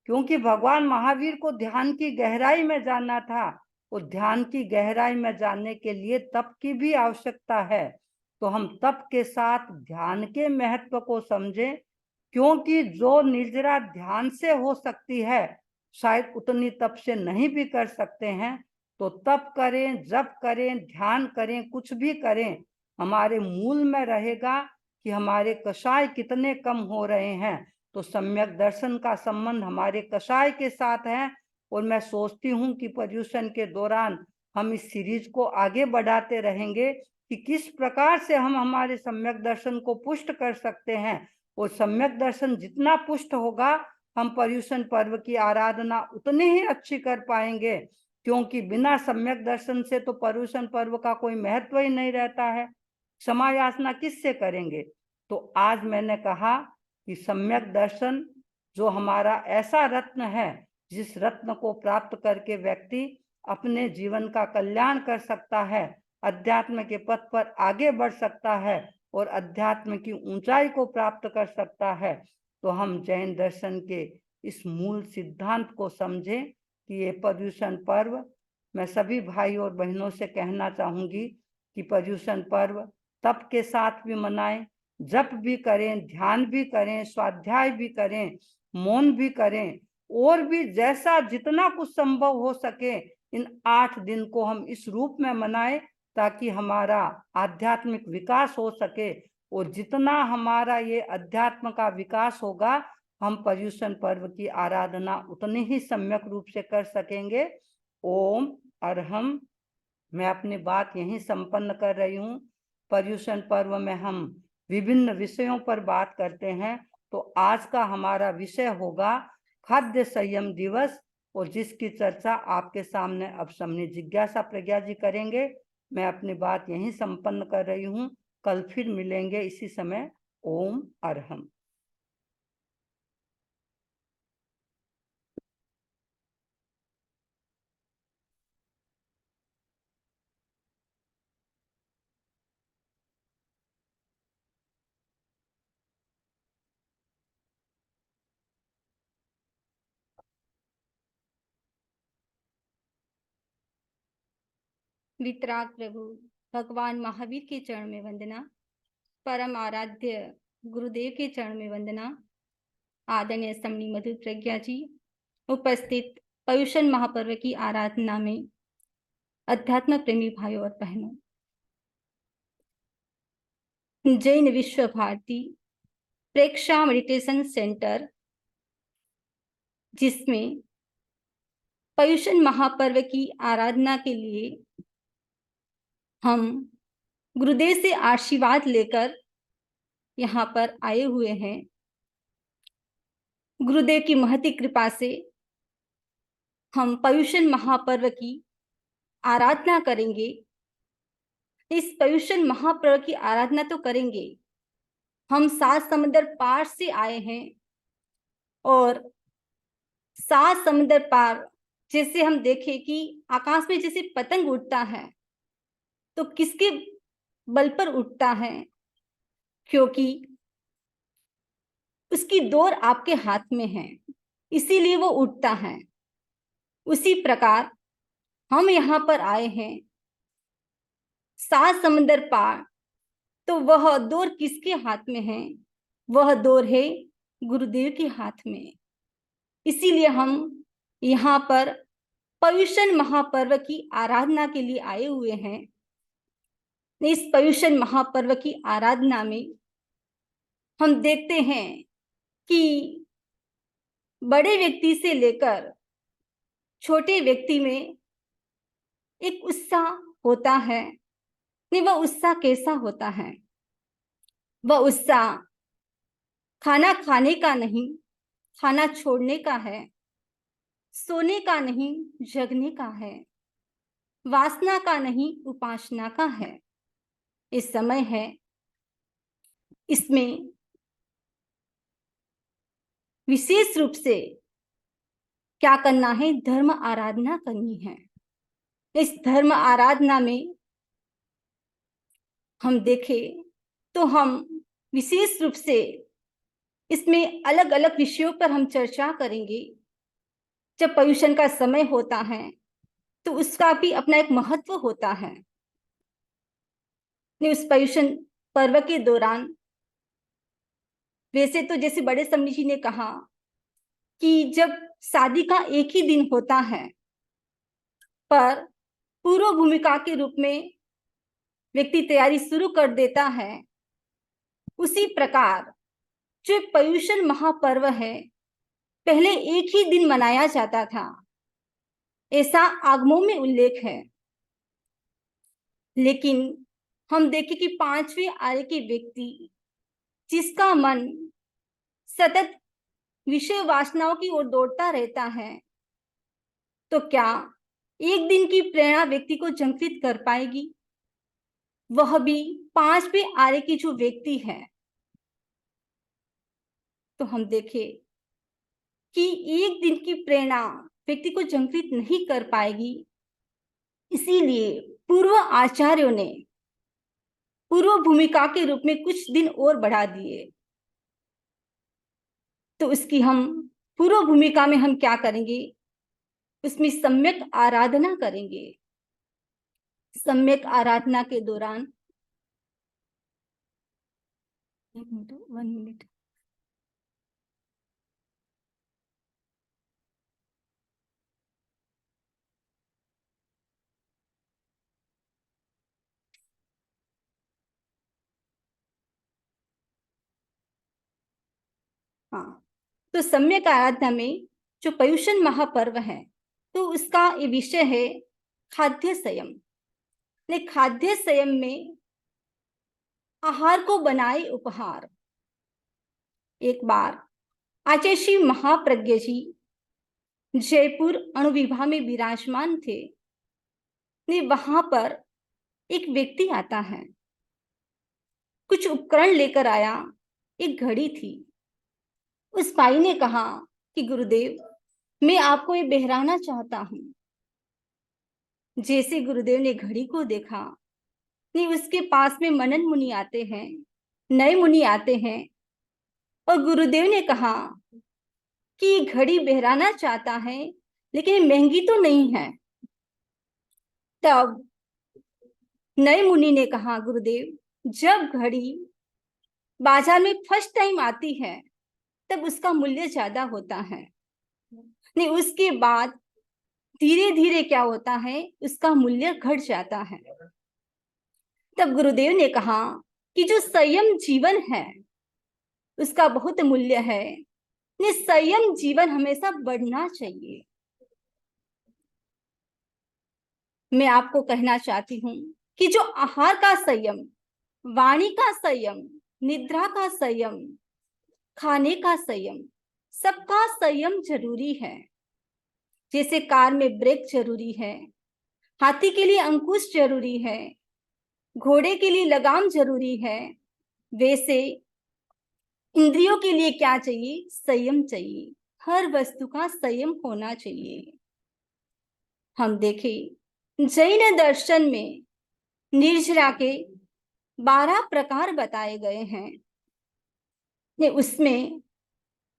क्योंकि भगवान महावीर को ध्यान की गहराई में जानना था, और ध्यान की गहराई में जानने के लिए तप की भी आवश्यकता है। तो हम तप के साथ ध्यान के महत्व को समझें, क्योंकि जो निर्जरा ध्यान से हो सकती है शायद उतनी तप से नहीं भी कर सकते हैं। तो तप करें, जप करें, ध्यान करें, कुछ भी करें, हमारे मूल में रहेगा कि हमारे कषाय कितने कम हो रहे हैं। तो सम्यक दर्शन का संबंध हमारे कषाय के साथ है, और मैं सोचती हूँ कि पर्युषण के दौरान हम इस सीरीज को आगे बढ़ाते रहेंगे कि किस प्रकार से हम हमारे सम्यक दर्शन को पुष्ट कर सकते हैं, और सम्यक दर्शन जितना पुष्ट होगा हम पर्युषण पर्व की आराधना उतनी ही अच्छी कर पाएंगे। क्योंकि बिना सम्यक दर्शन से तो पर्युषण पर्व का कोई महत्व ही नहीं रहता है। क्षमा याचना किससे करेंगे? तो आज मैंने कहा कि सम्यक दर्शन जो हमारा ऐसा रत्न है, जिस रत्न को प्राप्त करके व्यक्ति अपने जीवन का कल्याण कर सकता है, अध्यात्म के पथ पर आगे बढ़ सकता है और अध्यात्म की ऊंचाई को प्राप्त कर सकता है। तो हम जैन दर्शन के इस मूल सिद्धांत को समझें कि ये पर्युषण पर्व, मैं सभी भाई और बहनों से कहना चाहूंगी कि पर्युषण पर्व तप के साथ भी मनाएं, जप भी करें, ध्यान भी करें, स्वाध्याय भी करें, मौन भी करें, और भी जैसा जितना कुछ संभव हो सके इन 8 दिन को हम इस रूप में मनाएं ताकि हमारा आध्यात्मिक विकास हो सके। और जितना हमारा ये अध्यात्म का विकास होगा, हम पर्युषण पर्व की आराधना उतनी ही सम्यक रूप से कर सकेंगे। ओम अरहम। मैं अपनी बात यहीं संपन्न कर रही हूँ। पर्युषण पर्व में हम विभिन्न विषयों पर बात करते हैं, तो आज का हमारा विषय होगा खाद्य संयम दिवस, और जिसकी चर्चा आपके सामने अब समनी जिज्ञासा प्रज्ञा जी करेंगे। मैं अपनी बात यहीं संपन्न कर रही हूँ। कल फिर मिलेंगे इसी समय। ओम अरहम। वितराग प्रभु भगवान महावीर के चरण में वंदना। परम आराध्य गुरुदेव के चरण में वंदना। आदरणीय समणी मधुर प्रज्ञा जी, उपस्थित पर्युषण महापर्व की आराधना में अध्यात्म प्रेमी भाइयों और बहनों, जैन विश्व भारती प्रेक्षा मेडिटेशन सेंटर, जिसमें पर्युषण महापर्व की आराधना के लिए हम गुरुदेव से आशीर्वाद लेकर यहाँ पर आए हुए हैं। गुरुदेव की महती कृपा से हम पर्युषण महापर्व की आराधना करेंगे। इस पर्युषण महापर्व की आराधना तो करेंगे, हम 7 समुद्र पार से आए हैं, और 7 समुद्र पार जैसे हम देखें कि आकाश में जैसे पतंग उड़ता है, तो किसके बल पर उड़ता है? क्योंकि उसकी डोर आपके हाथ में है, इसीलिए वो उड़ता है। उसी प्रकार हम यहाँ पर आए हैं 7 समुद्र पार, तो वह डोर किसके हाथ में है? वह डोर है गुरुदेव के हाथ में। इसीलिए हम यहाँ पर पर्युषण महापर्व की आराधना के लिए आए हुए हैं। इस पर्युषण महापर्व की आराधना में हम देखते हैं कि बड़े व्यक्ति से लेकर छोटे व्यक्ति में एक उत्साह होता है। नहीं, वह उत्साह कैसा होता है? वह उत्साह खाना खाने का नहीं, खाना छोड़ने का है। सोने का नहीं, जगने का है। वासना का नहीं, उपासना का है। इस समय है, इसमें विशेष रूप से क्या करना है? धर्म आराधना करनी है। इस धर्म आराधना में हम देखें तो हम विशेष रूप से इसमें अलग अलग विषयों पर हम चर्चा करेंगे। जब पर्युषण का समय होता है तो उसका भी अपना एक महत्व होता है। उस पर्युषण पर्व के दौरान, वैसे तो जैसे बड़े समधी जी ने कहा कि जब शादी का एक ही दिन होता है, पर पूर्व भूमिका के रूप में व्यक्ति तैयारी शुरू कर देता है, उसी प्रकार जो पर्युषण महापर्व है, पहले एक ही दिन मनाया जाता था, ऐसा आगमों में उल्लेख है। लेकिन हम देखें कि 5वीं आयु के व्यक्ति जिसका मन सतत विषय वासनाओं की ओर दौड़ता रहता है, तो क्या एक दिन की प्रेरणा व्यक्ति को संतुलित कर पाएगी, वह भी 5वें आर्य की जो व्यक्ति है। तो हम देखें कि एक दिन की प्रेरणा व्यक्ति को संतुलित नहीं कर पाएगी, इसीलिए पूर्व आचार्यों ने पूर्व भूमिका के रूप में कुछ दिन और बढ़ा दिए। तो उसकी हम पूर्व भूमिका में हम क्या करेंगे, उसमें सम्यक आराधना करेंगे। सम्यक आराधना के दौरान 1 मिनट हाँ, तो सम्यक आराधना में जो पर्युषण महापर्व है, तो उसका ये विषय है खाद्य संयम। ने खाद्य संयम में आहार को बनाए उपहार। एक बार आचार्य श्री महाप्रज्ञ जी जयपुर अणुविभा में विराजमान थे। ने वहां पर एक व्यक्ति आता है, कुछ उपकरण लेकर आया। एक घड़ी थी। उस भाई ने कहा कि गुरुदेव, मैं आपको ये बहराना चाहता हूं। जैसे गुरुदेव ने घड़ी को देखा, नहीं उसके पास में मनन मुनि आते हैं, नए मुनि आते हैं, और गुरुदेव ने कहा कि घड़ी बहराना चाहता है, लेकिन महंगी तो नहीं है। तब नए मुनि ने कहा, गुरुदेव, जब घड़ी बाजार में फर्स्ट टाइम आती है तब उसका मूल्य ज्यादा होता है, नहीं उसके बाद धीरे धीरे क्या होता है, उसका मूल्य घट जाता है। तब गुरुदेव ने कहा कि जो संयम जीवन है उसका बहुत मूल्य है, ने संयम जीवन हमेशा बढ़ना चाहिए। मैं आपको कहना चाहती हूँ कि जो आहार का संयम, वाणी का संयम, निद्रा का संयम, खाने का संयम, सबका संयम जरूरी है। जैसे कार में ब्रेक जरूरी है, हाथी के लिए अंकुश जरूरी है, घोड़े के लिए लगाम जरूरी है, वैसे इंद्रियों के लिए क्या चाहिए, संयम चाहिए। हर वस्तु का संयम होना चाहिए। हम देखें जैन दर्शन में निर्जरा के 12 प्रकार बताए गए हैं। उसमें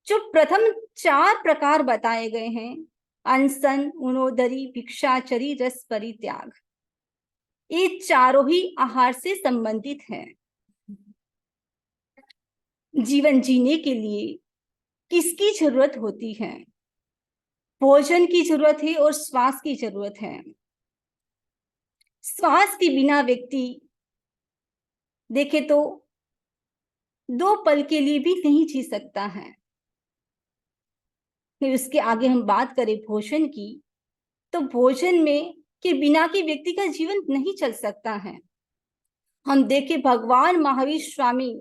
जो प्रथम 4 प्रकार बताए गए हैं, अनशन, उनोदरी, भिक्षाचरी, रस परित्याग, ये चारों ही आहार से संबंधित हैं। जीवन जीने के लिए किसकी जरूरत होती है? भोजन की जरूरत है और श्वास की जरूरत है। श्वास के बिना व्यक्ति देखे तो 2 पल के लिए भी नहीं जी सकता है। फिर उसके आगे हम बात करें भोजन की, तो भोजन में के बिना के व्यक्ति का जीवन नहीं चल सकता है। हम देखें भगवान महावीर स्वामी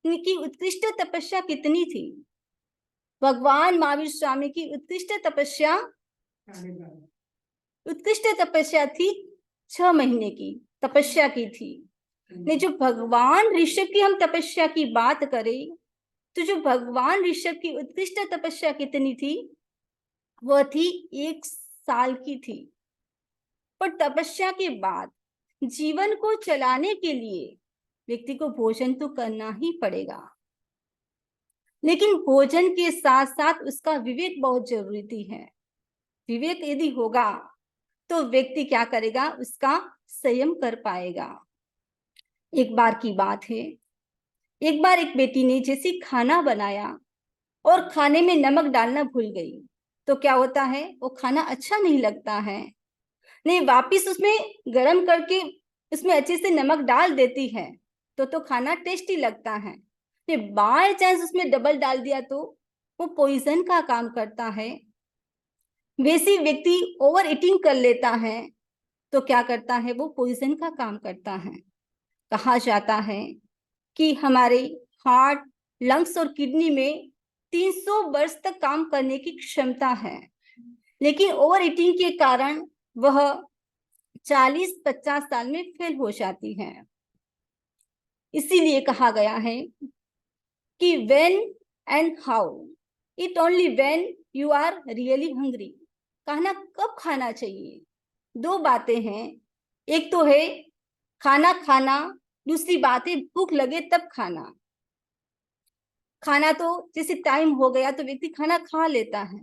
की उत्कृष्ट तपस्या कितनी थी। भगवान महावीर स्वामी की उत्कृष्ट तपस्या थी 6 महीने की तपस्या की थी। ने जो भगवान ऋषभ की हम तपस्या की बात करें, तो जो भगवान ऋषभ की उत्कृष्ट तपस्या कितनी थी, वह थी 1 साल की थी। पर तपस्या के बाद जीवन को चलाने के लिए व्यक्ति को भोजन तो करना ही पड़ेगा, लेकिन भोजन के साथ साथ उसका विवेक बहुत जरूरी है। विवेक यदि होगा तो व्यक्ति क्या करेगा, उसका संयम कर पाएगा। एक बार की बात है, एक बार एक बेटी ने जैसे खाना बनाया और खाने में नमक डालना भूल गई, तो क्या होता है, वो खाना अच्छा नहीं लगता है। नहीं वापिस उसमें गरम करके उसमें अच्छे से नमक डाल देती है तो खाना टेस्टी लगता है। बाय चांस उसमें डबल डाल दिया तो वो पॉइजन का काम करता है। वैसे व्यक्ति ओवर ईटिंग कर लेता है तो क्या करता है, वो पॉइजन का काम करता है। कहा जाता है कि हमारे हार्ट, लंग्स और किडनी में 300 वर्ष तक काम करने की क्षमता है, लेकिन ओवर ईटिंग के कारण वह 40-50 साल में फेल हो जाती है। इसीलिए कहा गया है कि when and how, eat only when you are really hungry। खाना कब खाना चाहिए? दो बातें हैं, एक तो है खाना खाना, दूसरी बात है भूख लगे तब खाना। खाना तो जैसे टाइम हो गया तो व्यक्ति खाना खा लेता है,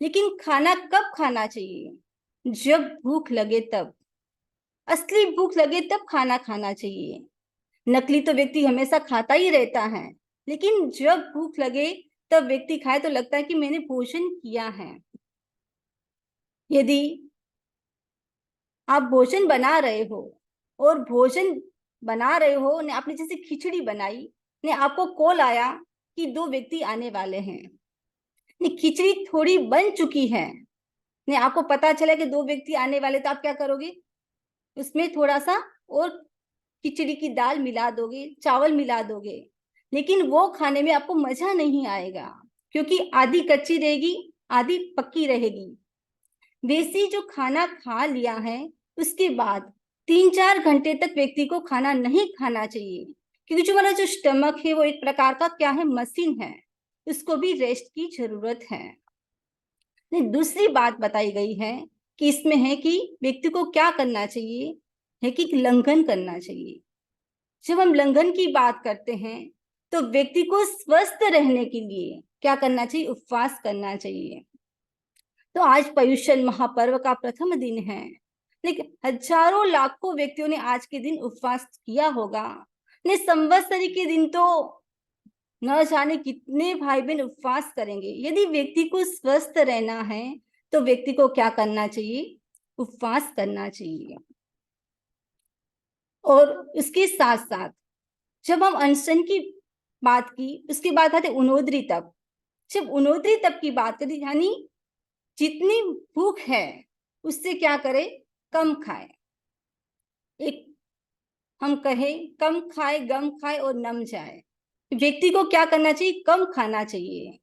लेकिन खाना कब खाना चाहिए? जब भूख लगे तब। असली भूख लगे तब खाना खाना चाहिए। नकली तो व्यक्ति हमेशा खाता ही रहता है, लेकिन जब भूख लगे तब व्यक्ति खाए तो लगता है कि मैंने भोजन किया है। यदि आप भोजन बना रहे हो और भोजन बना रहे हो ने आपने जैसे खिचड़ी बनाई ने आपको कॉल आया कि 2 व्यक्ति आने वाले हैं, ने खिचड़ी थोड़ी बन चुकी है, ने आपको पता चला कि 2 व्यक्ति आने वाले, तो आप क्या करोगे? उसमें थोड़ा सा और खिचड़ी की दाल मिला दोगे, चावल मिला दोगे, लेकिन वो खाने में आपको मजा नहीं आएगा, क्योंकि आधी कच्ची रहेगी, आधी पक्की रहेगी। वैसे जो खाना खा लिया है उसके बाद 3-4 घंटे तक व्यक्ति को खाना नहीं खाना चाहिए, क्योंकि जो हमारा जो स्टमक है वो एक प्रकार का क्या है, मशीन है, उसको भी रेस्ट की जरूरत है। दूसरी बात बताई गई है कि इसमें है कि व्यक्ति को क्या करना चाहिए, है कि लंघन करना चाहिए। जब हम लंघन की बात करते हैं तो व्यक्ति को स्वस्थ रहने के लिए क्या करना चाहिए? उपवास करना चाहिए। तो आज पर्युषण महापर्व का प्रथम दिन है, लेकिन हजारों लाखों व्यक्तियों ने आज के दिन उपवास किया होगा। ने संवत्सरी के दिन तो न जाने कितने भाई बहन उपवास करेंगे। यदि व्यक्ति को स्वस्थ रहना है तो व्यक्ति को क्या करना चाहिए? उपवास करना चाहिए। और उसके साथ साथ जब हम अनशन की बात की, उसके बाद आते उनोद्री तप। जब उनोद्री तप की बात करी, यानी जितनी भूख है उससे क्या करे? कम खाए। एक हम कहें कम खाए, गम खाए और नम जाए। व्यक्ति को क्या करना चाहिए? कम खाना चाहिए।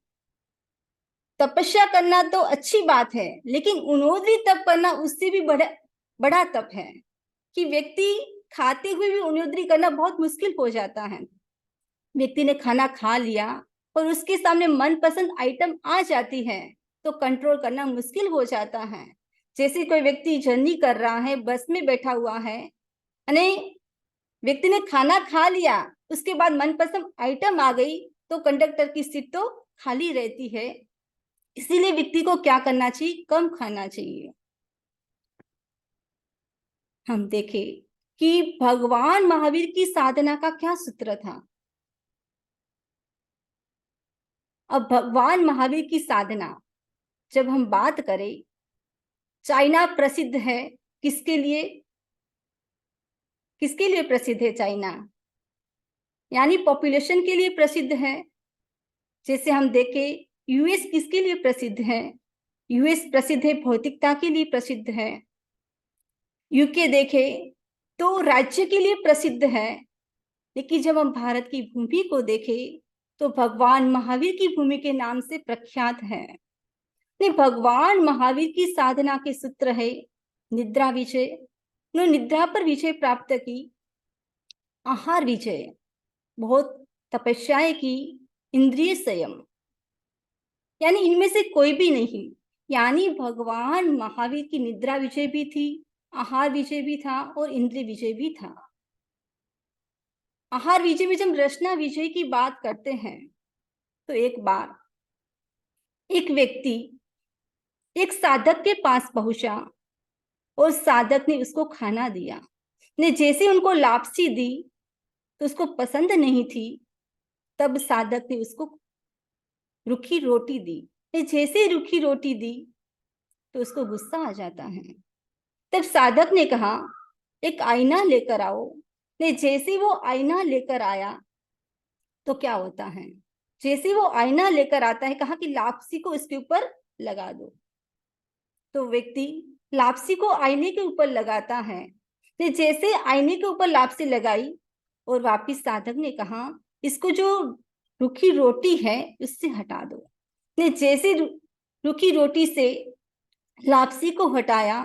तपस्या करना तो अच्छी बात है, लेकिन उनोद्री तप करना उससे भी बड़ा तप है कि व्यक्ति खाते हुए भी उनोद्री करना बहुत मुश्किल हो जाता है। व्यक्ति ने खाना खा लिया और उसके सामने मनपसंद आइटम आ जाती है तो कंट्रोल करना मुश्किल हो जाता है। जैसे कोई व्यक्ति जर्नी कर रहा है, बस में बैठा हुआ है, यानी व्यक्ति ने खाना खा लिया, उसके बाद मनपसंद आइटम आ गई तो कंडक्टर की सीट तो खाली रहती है। इसीलिए व्यक्ति को क्या करना चाहिए? कम खाना चाहिए। हम देखें कि भगवान महावीर की साधना का क्या सूत्र था। अब भगवान महावीर की साधना जब हम बात करें, चाइना प्रसिद्ध है किसके लिए? किसके लिए प्रसिद्ध है चाइना? यानी पॉपुलेशन के लिए प्रसिद्ध है। जैसे हम देखें यूएस किसके लिए प्रसिद्ध है? यूएस प्रसिद्ध है, भौतिकता के लिए प्रसिद्ध है। यूके देखे तो राज्य के लिए प्रसिद्ध है। लेकिन जब हम भारत की भूमि को देखें तो भगवान महावीर की भूमि के नाम से प्रख्यात है। भगवान महावीर की साधना के सूत्र है निद्रा विजय। उन्होंने निद्रा पर विजय प्राप्त की, आहार विजय, बहुत तपस्याएं की, इंद्रिय संयम, यानी इनमें से कोई भी नहीं। यानी भगवान महावीर की निद्रा विजय भी थी, आहार विजय भी था और इंद्रिय विजय भी था। आहार विजय में जब रचना विजय की बात करते हैं तो एक बार एक व्यक्ति एक साधक के पास पहुंचा और साधक ने उसको खाना दिया। ने जैसे उनको लापसी दी तो उसको पसंद नहीं थी, तब साधक ने उसको रूखी रोटी दी। जैसे रूखी रोटी दी तो उसको गुस्सा आ जाता है। तब साधक ने कहा एक आईना लेकर आओ। ने जैसे वो आईना लेकर आया तो क्या होता है? जैसे वो आईना लेकर आता है, कहा कि लापसी को इसके ऊपर लगा दो। तो व्यक्ति लापसी को आईने के ऊपर लगाता है। तो जैसे आईने के ऊपर लापसी लगाई और वापिस साधक ने कहा इसको जो रूखी रोटी है उससे हटा दो। ने जैसे रूखी रोटी से लापसी को हटाया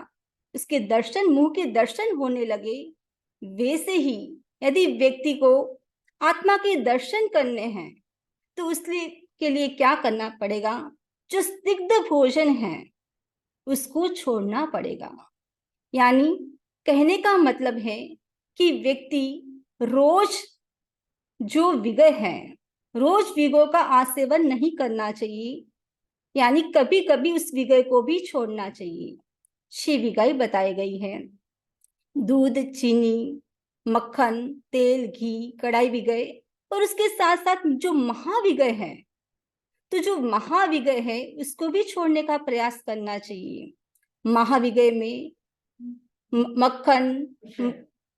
उसके दर्शन, मुंह के दर्शन होने लगे, वैसे ही यदि व्यक्ति को आत्मा के दर्शन करने हैं तो उसके के लिए क्या करना पड़ेगा? जो स्निग्ध भोजन है उसको छोड़ना पड़ेगा। यानी कहने का मतलब है कि व्यक्ति रोज जो विगय है, रोज विगयों का आसेवन नहीं करना चाहिए, यानी कभी कभी उस विगय को भी छोड़ना चाहिए। 6 विगय बताई गई है: दूध, चीनी, मक्खन, तेल, घी, कढ़ाई विगय, और उसके साथ साथ जो महाविगय है, तो जो महाविगय है उसको भी छोड़ने का प्रयास करना चाहिए। महाविगय में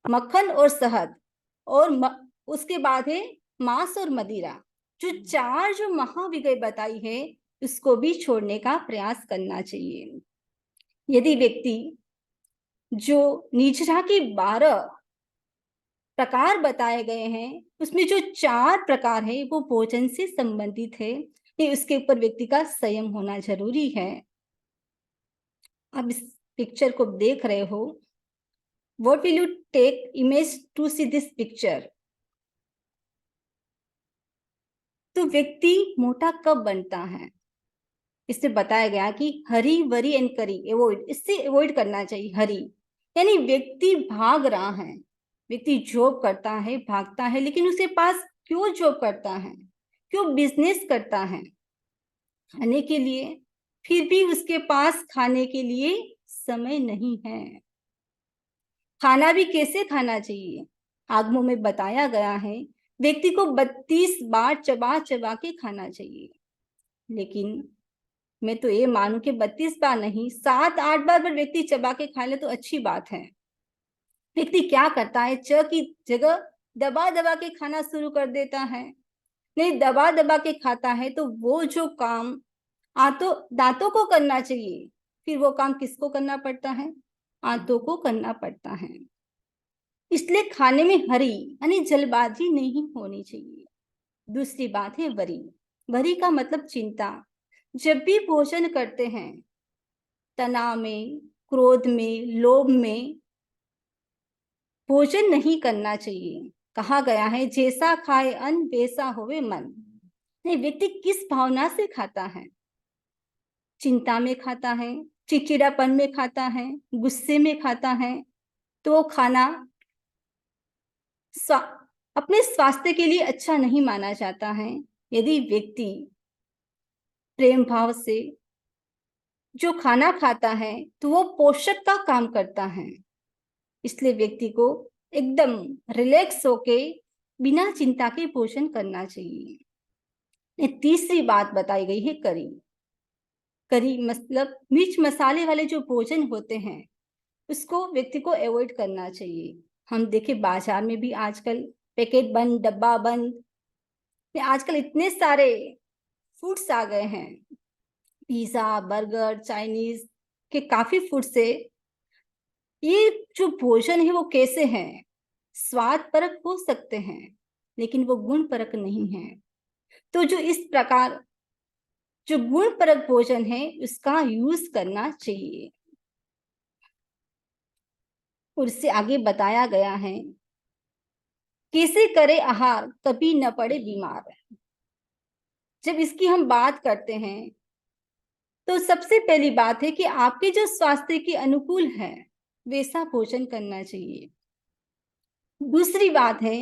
मक्खन और शहद, और उसके बाद है मांस और मदिरा। जो 4 जो महाविगय बताई है उसको भी छोड़ने का प्रयास करना चाहिए। यदि व्यक्ति जो निजरा के 12 प्रकार बताए गए हैं उसमें जो 4 प्रकार है वो भोजन से संबंधित है, ये उसके ऊपर व्यक्ति का संयम होना जरूरी है। अब इस पिक्चर को देख रहे हो, what will you take image to see this picture? तो व्यक्ति मोटा कब बनता है? इससे बताया गया कि हरी, वरी एंड करी अवॉइड, इससे अवॉइड करना चाहिए। हरी यानी व्यक्ति भाग रहा है, व्यक्ति जॉब करता है, भागता है, लेकिन उसके पास क्यों जॉब करता है, क्यों बिजनेस करता है? खाने के लिए। फिर भी उसके पास खाने के लिए समय नहीं है। खाना भी कैसे खाना चाहिए? आगमों में बताया गया है व्यक्ति को 32 बार चबा चबा के खाना चाहिए। लेकिन मैं तो ये मानूं कि 32 बार नहीं, 7-8 बार पर व्यक्ति चबा के खा ले तो अच्छी बात है। व्यक्ति क्या करता है, च की जगह दबा दबा के खाना शुरू कर देता है। नहीं, दबा दबा के खाता है तो वो जो काम दांतों को करना चाहिए, फिर वो काम किसको करना पड़ता है? आंतों को करना पड़ता है। इसलिए खाने में हरी यानी जल्दबाजी नहीं होनी चाहिए। दूसरी बात है वरी। वरी का मतलब चिंता। जब भी भोजन करते हैं, तनाव में, क्रोध में, लोभ में भोजन नहीं करना चाहिए। कहा गया है जैसा खाए अन्न वैसा होवे मन। नहीं, व्यक्ति किस भावना से खाता है? चिंता में खाता है, चिड़चिड़ापन में खाता है, गुस्से में खाता है, तो वो खाना अपने स्वास्थ्य के लिए अच्छा नहीं माना जाता है। यदि व्यक्ति प्रेम भाव से जो खाना खाता है तो वो पोषक का काम करता है। इसलिए व्यक्ति को एकदम रिलैक्स होके बिना चिंता के भोजन करना चाहिए। तीसरी बात बताई गई है करी। करी मतलब मिर्च मसाले वाले जो भोजन होते हैं उसको व्यक्ति को अवॉइड करना चाहिए। हम देखे बाजार में भी आजकल पैकेट बंद, डब्बा बंद, आजकल इतने सारे फूड्स आ गए हैं, पिज्जा, बर्गर, चाइनीज के काफी फूड से ये जो भोजन है वो कैसे हैं? स्वाद परक हो सकते हैं लेकिन वो गुण परक नहीं है। तो जो इस प्रकार जो गुण परक भोजन है उसका यूज करना चाहिए। और इससे आगे बताया गया है कैसे करे आहार कभी न पड़े बीमार। जब इसकी हम बात करते हैं तो सबसे पहली बात है कि आपके जो स्वास्थ्य के अनुकूल है वैसा भोजन करना चाहिए। दूसरी बात है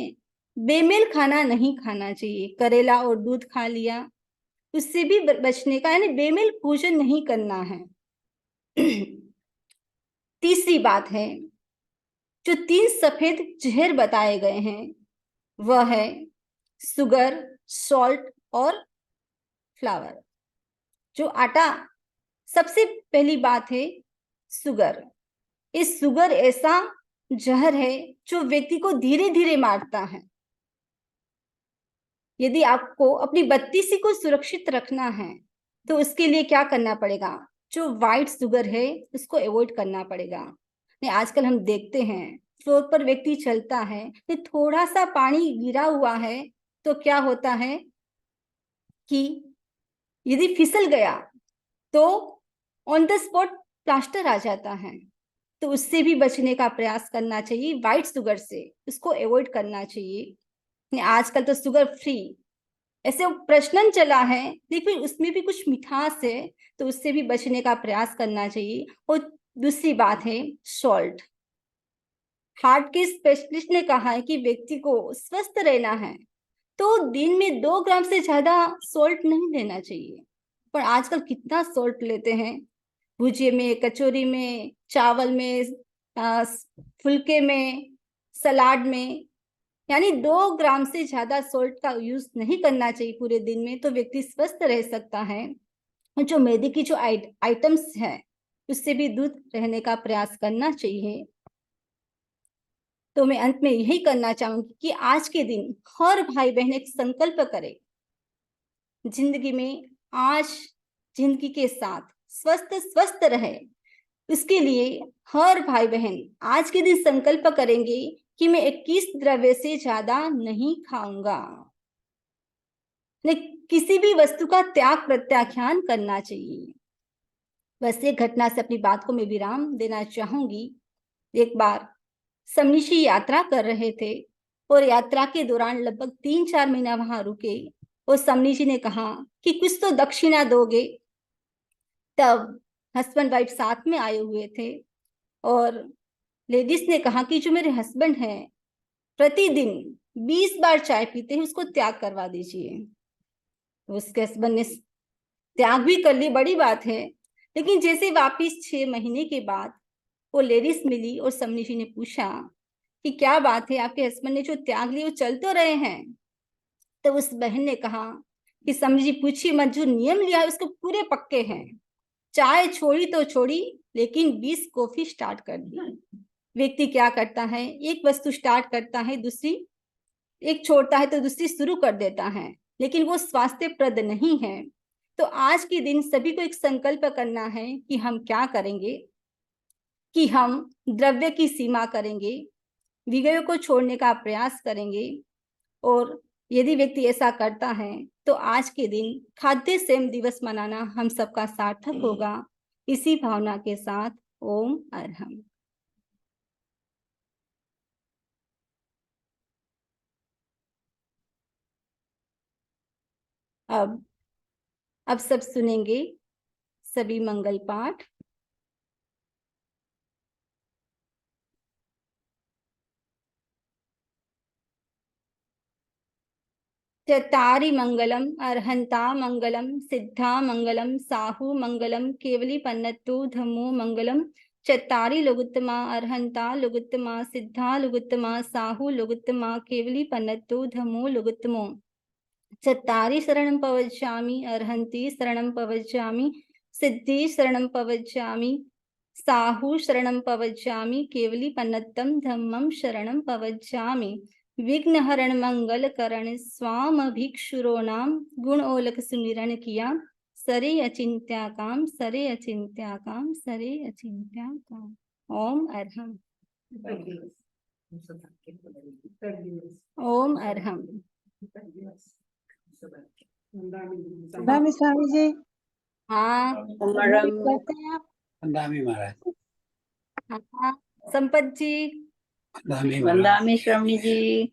बेमेल खाना नहीं खाना चाहिए। करेला और दूध खा लिया, उससे भी बचने का, यानी बेमेल भोजन नहीं करना है। तीसरी बात है जो 3 सफेद जहर बताए गए हैं वह है शुगर, सॉल्ट और फ्लावर। जो आटा, सबसे पहली बात है शुगर। इस शुगर ऐसा जहर है जो व्यक्ति को धीरे धीरे मारता है। यदि आपको अपनी बत्तीसी को सुरक्षित रखना है तो उसके लिए क्या करना पड़ेगा? जो व्हाइट शुगर है उसको अवॉइड करना पड़ेगा। नहीं, आजकल हम देखते हैं फ्लोर पर व्यक्ति चलता है तो थोड़ा सा पानी गिरा हुआ है तो क्या होता है कि यदि फिसल गया तो ऑन द स्पॉट प्लास्टर आ जाता है। तो उससे भी बचने का प्रयास करना चाहिए। व्हाइट शुगर से उसको अवॉइड करना चाहिए। आजकल तो शुगर फ्री ऐसे प्रचलन चला है, लेकिन उसमें भी कुछ मिठास है, तो उससे भी बचने का प्रयास करना चाहिए। और दूसरी बात है सॉल्ट। हार्ट के स्पेशलिस्ट ने कहा है कि व्यक्ति को स्वस्थ रहना है तो दिन में 2 ग्राम से ज्यादा सॉल्ट नहीं लेना चाहिए। पर आजकल कितना सॉल्ट लेते हैं, भुजिए में, कचौरी में, चावल में, फुल्के में, सलाद में। यानी 2 ग्राम से ज्यादा सॉल्ट का यूज नहीं करना चाहिए पूरे दिन में, तो व्यक्ति स्वस्थ रह सकता है। और जो मैदे की जो आइटम्स है उससे भी दूर रहने का प्रयास करना चाहिए। तो मैं अंत में यही करना चाहूंगी कि आज के दिन हर भाई बहन एक संकल्प करे, जिंदगी में आज जिंदगी के साथ स्वस्थ रहे। उसके लिए हर भाई बहन आज के दिन संकल्प करेंगे कि मैं 21 द्रव्य से ज्यादा नहीं खाऊंगा। किसी भी वस्तु का त्याग प्रत्याख्यान करना चाहिए। बस एक घटना से अपनी बात को मैं विराम देना चाहूंगी। एक बार समनीशी यात्रा कर रहे थे और यात्रा के दौरान लगभग 3-4 महीना वहां रुके और समनीशी ने कहा कि कुछ तो दक्षिणा दोगे। तब हस्बैंड वाइफ साथ में आए हुए थे और लेडीज ने कहा कि जो मेरे हस्बैंड हैं प्रतिदिन 20 बार चाय पीते हैं, उसको त्याग करवा दीजिए। उसके हस्बैंड ने त्याग भी कर ली, बड़ी बात है। लेकिन जैसे वापिस 6 महीने के बाद वो लेडीज मिली और समनीशी ने पूछा कि क्या बात है, आपके हस्बैंड ने जो त्याग लिया वो चल तो रहे हैं। तो उस बहन ने कहा कि समनीशी पूछिए मत, जो नियम लिया है उसको पूरे पक्के हैं। चाय छोड़ी तो छोड़ी, लेकिन 20 कॉफी स्टार्ट कर दी। व्यक्ति क्या करता है, एक वस्तु स्टार्ट करता है, दूसरी एक छोड़ता है तो दूसरी शुरू कर देता है, लेकिन वो स्वास्थ्यप्रद नहीं है। तो आज के दिन सभी को एक संकल्प करना है कि हम क्या करेंगे, कि हम द्रव्य की सीमा करेंगे, विषयों को छोड़ने का प्रयास करेंगे। और यदि व्यक्ति ऐसा करता है तो आज के दिन खाद्य संयम दिवस मनाना हम सबका सार्थक होगा। इसी भावना के साथ ओम अरहम। अब सब सुनेंगे सभी मंगल पाठ। चत्तारि मंगलम अर्हंता मंगलम सिद्धा मंगलम साहु मंगलम केवली पन्नतु धम्मो मंगलम। चत्तारि लघुत्तमा अर्हंता लघुत्तमा सिद्धा लघुत्तमा साहु लघुत्तमा केवली पन्नतु धम्मो लघुत्तमो। चत्तारि शरणं पवज्जामि अर्हन्ति शरणं पवज्जामि सिद्धि शरणं पवज्जामि साहु शरणं पवज्जामि केवली पन्नतम धम्मं शरणं पवज्जामि। विघ्नहरण मंगल करण स्वाम भिक्षुरोणाम गुण ओलक सुमिरन किया। सरे अचिंत्या काम सरे अचिंत्या काम सरे अचिंत्या काम। ओम अरहम। ओम अरहम। वंदामी स्वामी जी। हाँ करते हैं आप? वंदामी महाराज। हाँ संपत जी। वंदामी वंदामी श्रवणी जी।